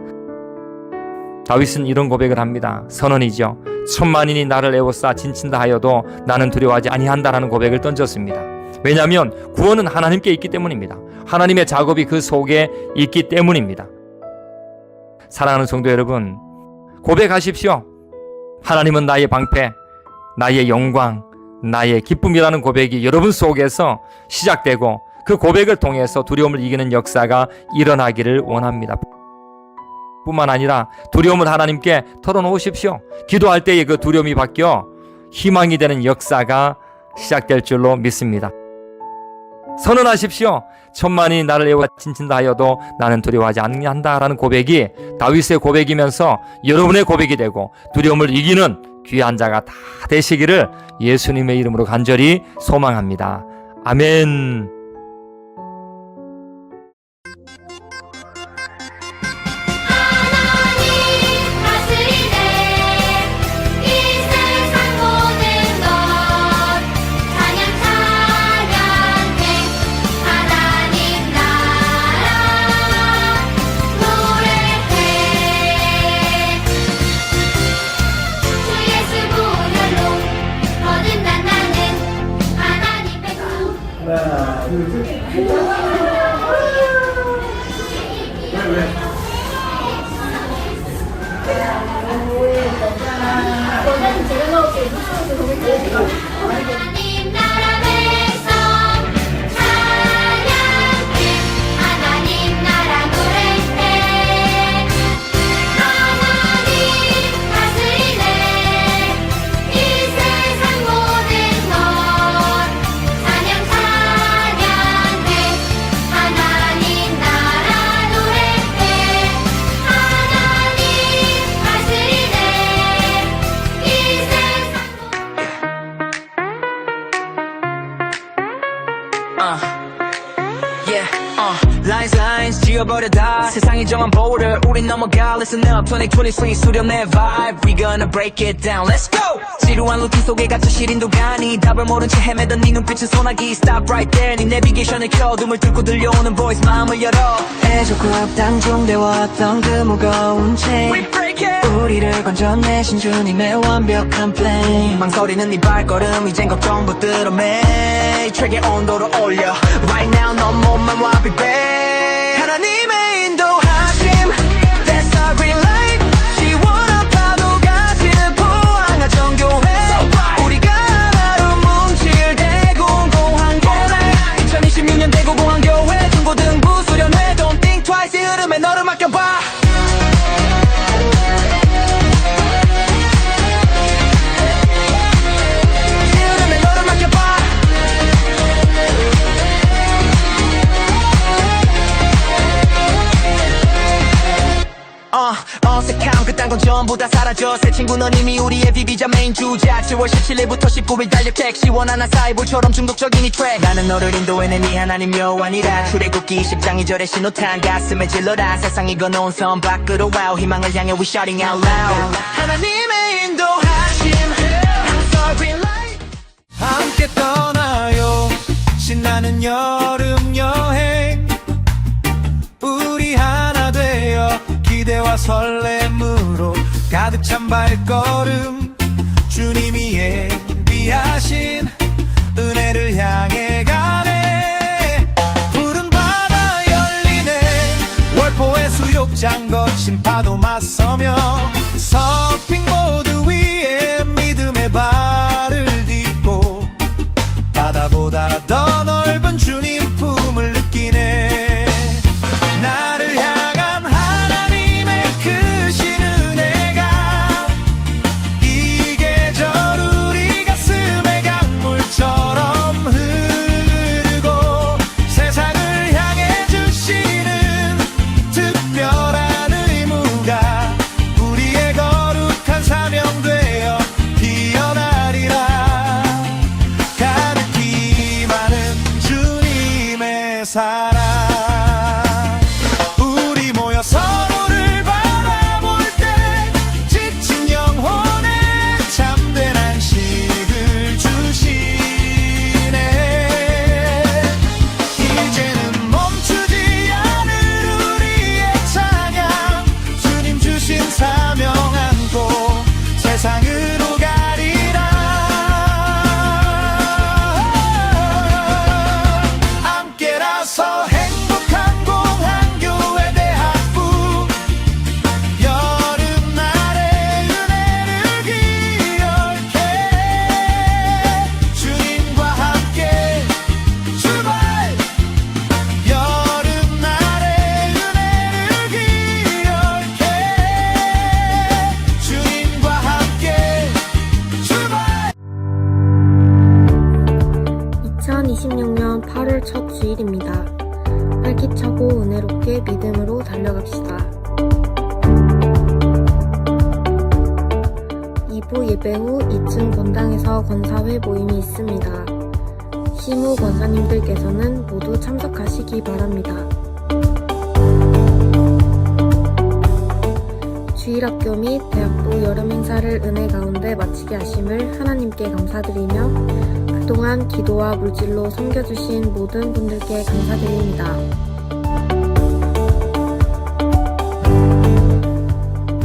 다윗은 이런 고백을 합니다. 선언이죠. 천만인이 나를 에워싸 진친다 하여도 나는 두려워하지 아니한다라는 고백을 던졌습니다. 왜냐하면 구원은 하나님께 있기 때문입니다. 하나님의 작업이 그 속에 있기 때문입니다. 사랑하는 성도 여러분, 고백하십시오. 하나님은 나의 방패, 나의 영광, 나의 기쁨이라는 고백이 여러분 속에서 시작되고 그 고백을 통해서 두려움을 이기는 역사가 일어나기를 원합니다. 뿐만 아니라 두려움을 하나님께 털어놓으십시오. 기도할 때에 그 두려움이 바뀌어 희망이 되는 역사가 시작될 줄로 믿습니다. 선언하십시오. 천만이 나를 애워 진친다 하여도 나는 두려워하지 않는다라는 고백이 다윗의 고백이면서 여러분의 고백이 되고 두려움을 이기는 귀한 자가 다 되시기를 예수님의 이름으로 간절히 소망합니다. 아멘. 하나님 나라 백성 찬양해 하나님 나라 노래해 하나님 다스리네 이 세상 모든 것 찬양 찬양해 하나님 나라 노래해 하나님 다스리네 이 세상 Lines lines 지워버려 다 세상이 정한 보호를 우린 넘어가 Listen up 2023 수렴내 vibe We gonna break it down Let's go 지루한 루틴 속에 갇혀 시린도 가니 답을 모른 채 헤매던 네 눈빛은 소나기 Stop right there 네 내비게이션을 켜 눈물 뚫고 들려오는 voice 마음을 열어 애조급 단종되었던 그 무거운 chain We break it 우리를 건져내신 주님의 완벽한 plan 망설이는 네 발걸음 이젠 걱정 붙들어 매일 트랙의 온도를 올려 Right now 너 몸만 와비배 하나님의 인도하심 That's our real life 시원한 파도가 치는 포항아 정교회 우리가 하나로 뭉칠 대공공한 교회 2026년 대공공한 교회 중고등부 수련회 Don't think twice 이 흐름에 너를 맡겨봐 어색함 그딴 건 전부 다 사라져 새 친구 넌 이미 우리의 비비자 메인 주자 10월 17일부터 19일 달력 책 시원한 사이볼처럼 중독적인 이 트랙 나는 너를 인도해낸 이 하나님 여호와니라 출애굽기 10장 2절의 신호탄 가슴에 질러라 세상이 건너온 선 밖으로 와우 희망을 향해 we shouting out loud 하나님의 인도하심 I'm sorry light 함께 떠나요 신나는 여름 여행 우리 하나 되어 기대와 설렘으로 가득 찬 발걸음 주님이 예비하신 은혜를 향해 가네 푸른 바다 열리네 월포의 수욕장 거친 파도 맞서며 서핑보드 위에 믿음의 발을 딛고 바다보다 더 넓은 주님 품을 느끼네 나를 향한 하나님의 크신 은혜가 이 계절 우리 가슴에 강물처럼 흐르고 세상을 향해 주시는 특별한 의무가 우리 믿음으로 달려갑시다. 2부 예배 후 2층 본당에서 권사회 모임이 있습니다. 시무 권사님들께서는 모두 참석하시기 바랍니다. 주일학교 및 대학부 여름 행사를 은혜 가운데 마치게 하심을 하나님께 감사드리며 그동안 기도와 물질로 섬겨주신 모든 분들께 감사드립니다.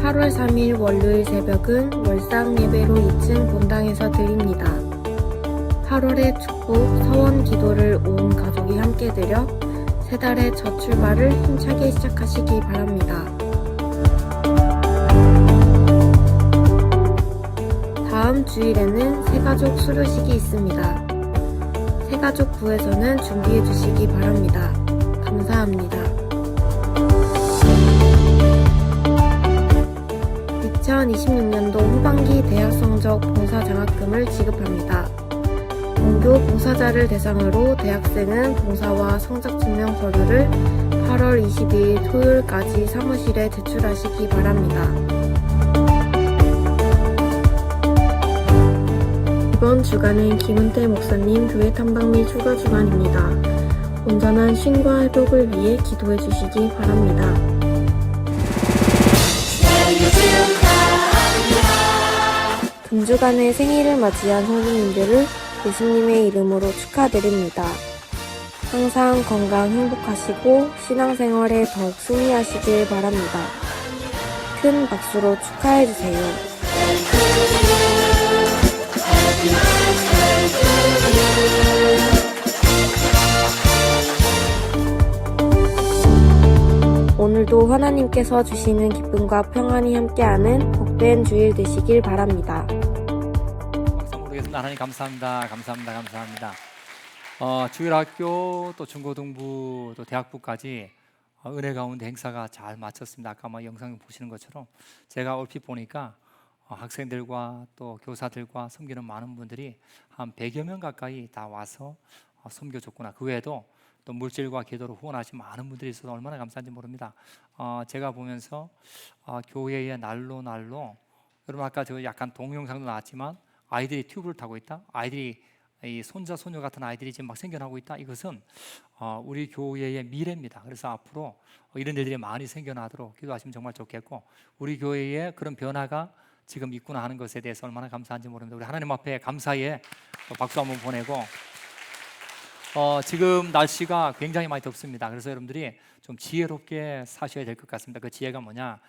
8월 3일 월요일 새벽은 월상 예배로 2층 본당에서 드립니다. 8월의 축복 서원 기도를 온 가족이 함께 드려 새 달의 첫 출발을 힘차게 시작하시기 바랍니다. 다음 주일에는 새가족 수료식이 있습니다. 새가족부에서는 준비해 주시기 바랍니다. 감사합니다. 2026년도 후반기 대학 성적 봉사 장학금을 지급합니다. 본교 봉사자를 대상으로 대학생은 봉사와 성적 증명 서류를 8월 22일 토요일까지 사무실에 제출하시기 바랍니다. 이번 주간은 김은태 목사님 교회 탐방 및 휴가 주간입니다. 온전한 쉼과 회복을 위해 기도해 주시기 바랍니다. 금주간의 생일을 맞이한 성도님들을 예수님의 이름으로 축하드립니다. 항상 건강 행복하시고 신앙생활에 더욱 승리하시길 바랍니다. 큰 박수로 축하해주세요. 오늘도 하나님께서 주시는 기쁨과 평안이 함께하는 복된 주일 되시길 바랍니다. 박수 모르겠습니다. 하나님 감사합니다. 감사합니다. 주일학교 또 중고등부 또 대학부까지 은혜 가운데 행사가 잘 마쳤습니다. 아까 영상 보시는 것처럼 제가 얼핏 보니까 학생들과 또 교사들과 섬기는 많은 분들이 한 100여 명 가까이 다 와서 섬겨줬구나. 그 외에도 또 물질과 기도로 후원하신 많은 분들이 있어서 얼마나 감사한지 모릅니다. 제가 보면서 교회의 날로 여러분 아까 저 약간 동영상도 나왔지만 아이들이 튜브를 타고 있다. 아이들이 이 손자 소녀 같은 아이들이 지금 막 생겨나고 있다. 이것은 우리 교회의 미래입니다. 그래서 앞으로 이런 일들이 많이 생겨나도록 기도하시면 정말 좋겠고 우리 교회에 그런 변화가 지금 있구나 하는 것에 대해서 얼마나 감사한지 모릅니다. 우리 하나님 앞에 감사의 박수 한번 보내고 지금 날씨가 굉장히 많이 덥습니다. 그래서 여러분들이 좀 지혜롭게 사셔야 될 것 같습니다. 그 지혜가 뭐냐?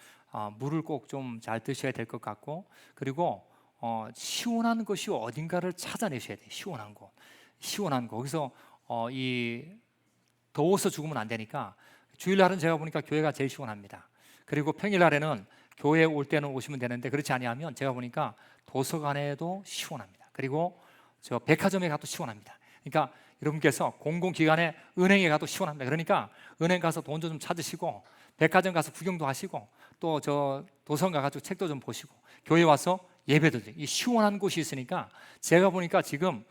물을 꼭 좀 잘 드셔야 될 것 같고 그리고 시원한 곳이 어딘가를 찾아내셔야 돼요. 시원한 곳. 거기서 이 더워서 죽으면 안 되니까 주일날은 제가 보니까 교회가 제일 시원합니다. 그리고 평일날에는 교회에 올 때는 오시면 되는데 그렇지 아니하면 제가 보니까 도서관에도 시원합니다. 그리고 저 백화점에 가도 시원합니다. 그러니까 여러분께서 공공기관에 은행에 가도 시원합니다. 그러니까 은행 가서 돈 좀 찾으시고 백화점 가서 구경도 하시고 또 저 도서관 가가지고 책도 좀 보시고 교회 와서 예배도 드리고 이 시원한 곳이 있으니까 제가 보니까 지금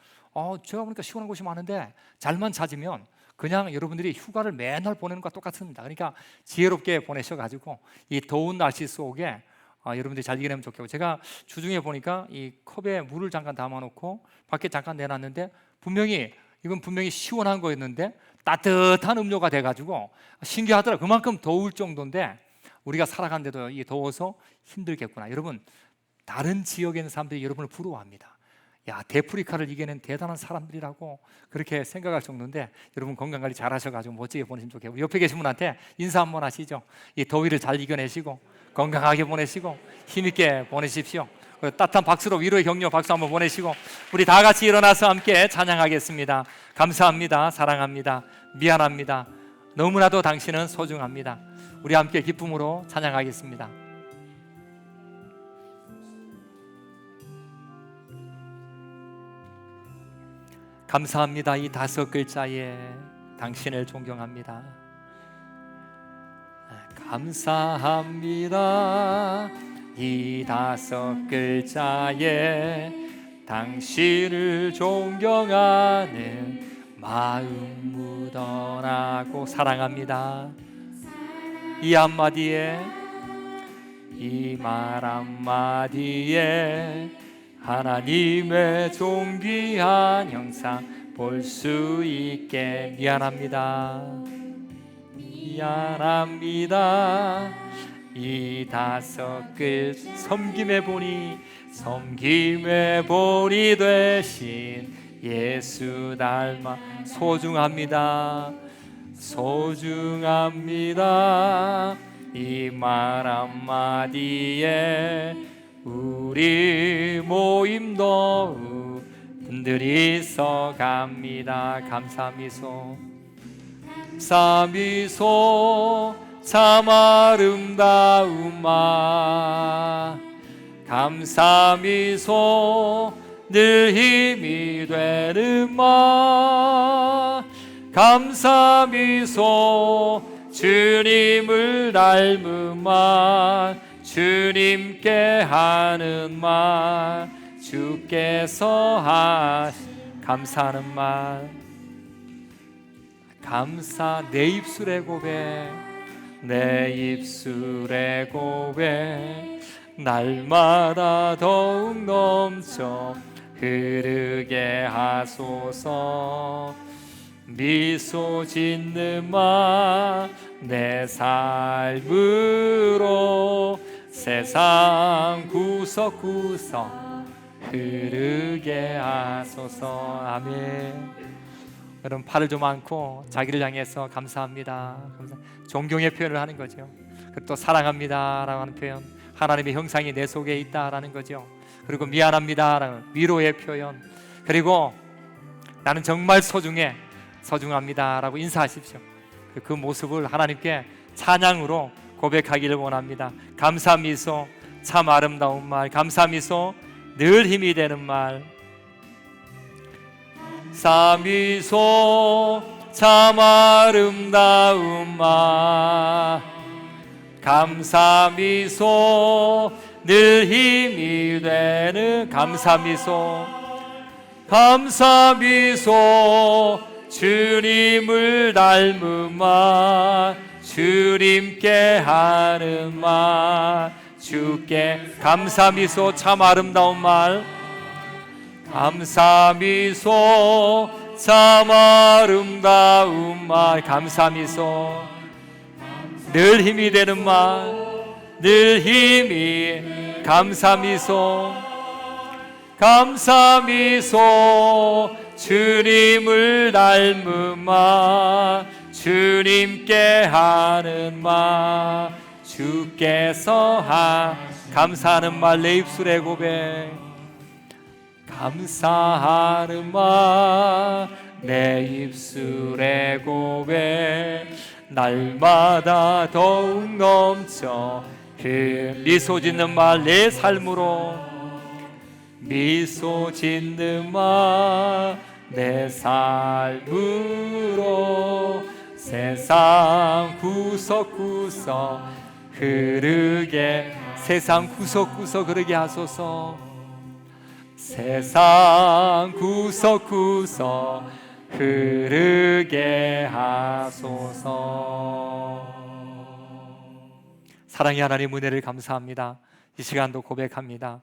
제가 보니까 시원한 곳이 많은데 잘만 찾으면 그냥 여러분들이 휴가를 매날 보내는 것과 똑같습니다. 그러니까 지혜롭게 보내셔가지고 이 더운 날씨 속에 여러분들이 잘 이겨내면 좋겠고 제가 주중에 보니까 이 컵에 물을 잠깐 담아놓고 밖에 잠깐 내놨는데 이건 분명히 시원한 거였는데 따뜻한 음료가 돼가지고 신기하더라고요. 그만큼 더울 정도인데 우리가 살아가는데도 이 더워서 힘들겠구나. 여러분 다른 지역에 있는 사람들이 여러분을 부러워합니다. 야 데프리카를 이겨낸 대단한 사람들이라고 그렇게 생각할 정도인데 여러분 건강관리 잘 하셔가지고 멋지게 보내시면 좋겠고 옆에 계신 분한테 인사 한번 하시죠. 이 더위를 잘 이겨내시고 건강하게 보내시고 힘있게 보내십시오. 따뜻한 박수로 위로의 격려 박수 한번 보내시고 우리 다 같이 일어나서 함께 찬양하겠습니다. 감사합니다. 사랑합니다. 미안합니다. 너무나도 당신은 소중합니다. 우리 함께 기쁨으로 찬양하겠습니다. 감사합니다. 이 5글자에 당신을 존경합니다. 감사합니다. 이 5글자에 당신을 존경하는 마음 묻어나고 사랑합니다. 이 한마디에, 이 말 한마디에 하나님의 존귀한 형상 볼 수 있게. 미안합니다. 미안합니다. 이 다섯 끝 섬김의 본이 되신 예수 닮아 소중합니다. 소중합니다. 이 말 한마디에 우리 모임도 흔들이 서갑니다. 감사미소, 감사미소, 참 아름다운 말. 감사미소, 늘 힘이 되는 말. 감사미소, 주님을 닮은 말. 주님께 하는 말. 주께서 감사하는 말. 감사, 내 입술의 고백, 내 입술의 고백 날마다 더욱 넘쳐 흐르게 하소서. 미소 짓는 말 내 삶으로 세상 구석구석 흐르게 하소서. 아멘. 여러분, 팔을 좀 안고 자기를 향해서 감사합니다, 존경의 표현을 하는 거죠. 그리고 또 사랑합니다라고 하는 표현, 하나님의 형상이 내 속에 있다라는 거죠. 그리고 미안합니다라는 위로의 표현, 그리고 나는 정말 소중합니다라고 인사하십시오. 그 모습을 하나님께 찬양으로 고백하기를 원합니다. 감사미소, 참 아름다운 말. 감사미소, 늘 힘이 되는 말. 감사미소, 참 아름다운 말. 감사미소, 늘 힘이 되는 감사미소. 감사미소, 주님을 닮은 말. 주님께 하는 말. 주께 감사미소, 참 아름다운 말. 감사미소, 참 아름다운 말. 감사미소, 늘 힘이 되는 말. 늘 힘이. 감사미소, 감사미소, 주님을 닮은 말. 주님께 하는 말. 주께서 감사하는 말. 내 입술의 고백, 감사하는 말. 내 입술의 고백 날마다 더욱 넘쳐 미소 짓는 말. 내 삶으로 미소 짓는 말. 내 삶으로 세상 구석구석 흐르게. 세상 구석구석 흐르게 하소서. 세상 구석구석 흐르게 하소서. 사랑의 하나님, 은혜를 감사합니다. 이 시간도 고백합니다.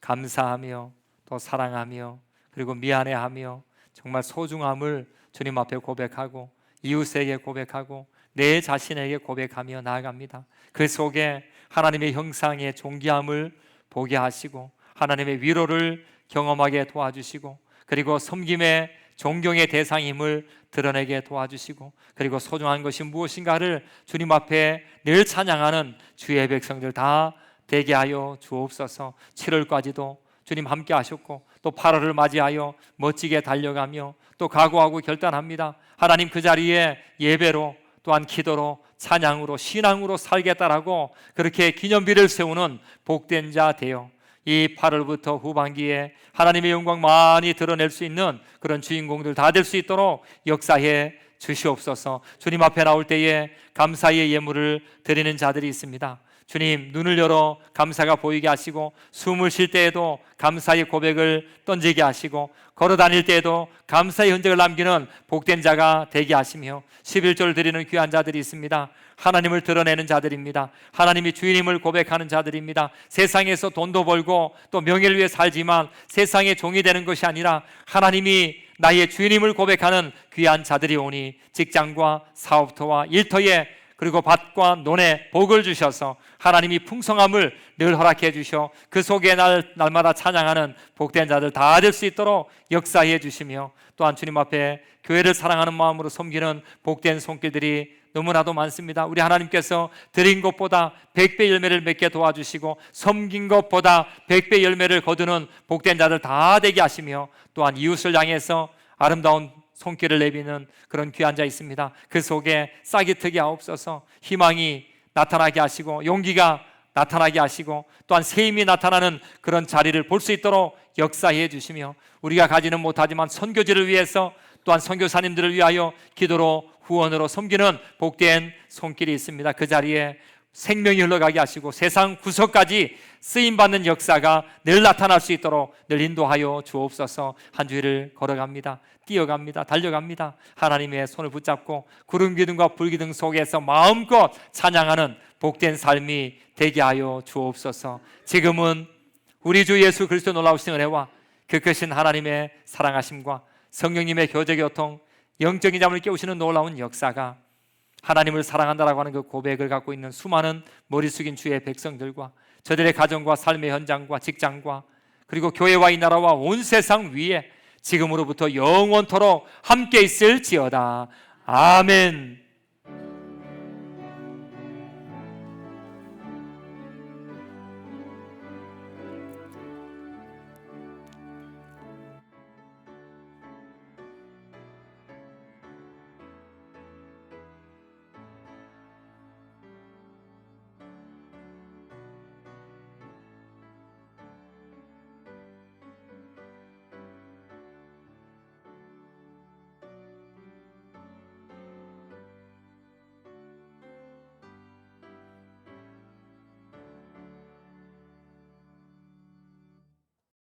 감사하며 또 사랑하며 그리고 미안해하며 정말 소중함을 주님 앞에 고백하고 이웃에게 고백하고 내 자신에게 고백하며 나아갑니다. 그 속에 하나님의 형상의 존귀함을 보게 하시고 하나님의 위로를 경험하게 도와주시고 그리고 섬김의 존경의 대상임을 드러내게 도와주시고 그리고 소중한 것이 무엇인가를 주님 앞에 늘 찬양하는 주의 백성들 다 되게 하여 주옵소서. 7월까지도 주님 함께 하셨고 또 8월을 맞이하여 멋지게 달려가며 또 각오하고 결단합니다. 하나님, 그 자리에 예배로 또한 기도로 찬양으로 신앙으로 살겠다라고 그렇게 기념비를 세우는 복된 자 되어 이 8월부터 후반기에 하나님의 영광 많이 드러낼 수 있는 그런 주인공들 다 될 수 있도록 역사해 주시옵소서. 주님 앞에 나올 때에 감사의 예물을 드리는 자들이 있습니다. 주님, 눈을 열어 감사가 보이게 하시고, 숨을 쉴 때에도 감사의 고백을 던지게 하시고, 걸어 다닐 때에도 감사의 흔적을 남기는 복된 자가 되게 하시며, 11조를 드리는 귀한 자들이 있습니다. 하나님을 드러내는 자들입니다. 하나님이 주인임을 고백하는 자들입니다. 세상에서 돈도 벌고 또 명예를 위해 살지만 세상의 종이 되는 것이 아니라 하나님이 나의 주인임을 고백하는 귀한 자들이 오니, 직장과 사업터와 일터에, 그리고 밭과 논에 복을 주셔서 하나님이 풍성함을 늘 허락해 주셔 그 속에 날마다 찬양하는 복된 자들 다 될 수 있도록 역사해 주시며, 또한 주님 앞에 교회를 사랑하는 마음으로 섬기는 복된 손길들이 너무나도 많습니다. 우리 하나님께서 드린 것보다 100배 열매를 맺게 도와주시고, 섬긴 것보다 100배 열매를 거두는 복된 자들 다 되게 하시며, 또한 이웃을 향해서 아름다운 손길을 내비는 그런 귀한 자 있습니다. 그 속에 싹이 트게 하옵소서. 희망이 나타나게 하시고, 용기가 나타나게 하시고, 또한 새 힘이 나타나는 그런 자리를 볼 수 있도록 역사해 주시며, 우리가 가지는 못하지만 선교지를 위해서, 또한 선교사님들을 위하여 기도로 후원으로 섬기는 복된 손길이 있습니다. 그 자리에 생명이 흘러가게 하시고 세상 구석까지 쓰임받는 역사가 늘 나타날 수 있도록 늘 인도하여 주옵소서. 한 주일을 걸어갑니다. 뛰어갑니다. 달려갑니다. 하나님의 손을 붙잡고 구름 기둥과 불 기둥 속에서 마음껏 찬양하는 복된 삶이 되게 하여 주옵소서. 지금은 우리 주 예수 그리스도 놀라우신 은혜와 그 크신 하나님의 사랑하심과 성령님의 교제교통, 영적인 잠을 깨우시는 놀라운 역사가 하나님을 사랑한다라고 하는 그 고백을 갖고 있는 수많은 머리 숙인 주의 백성들과 저들의 가정과 삶의 현장과 직장과 그리고 교회와 이 나라와 온 세상 위에 지금으로부터 영원토록 함께 있을지어다. 아멘.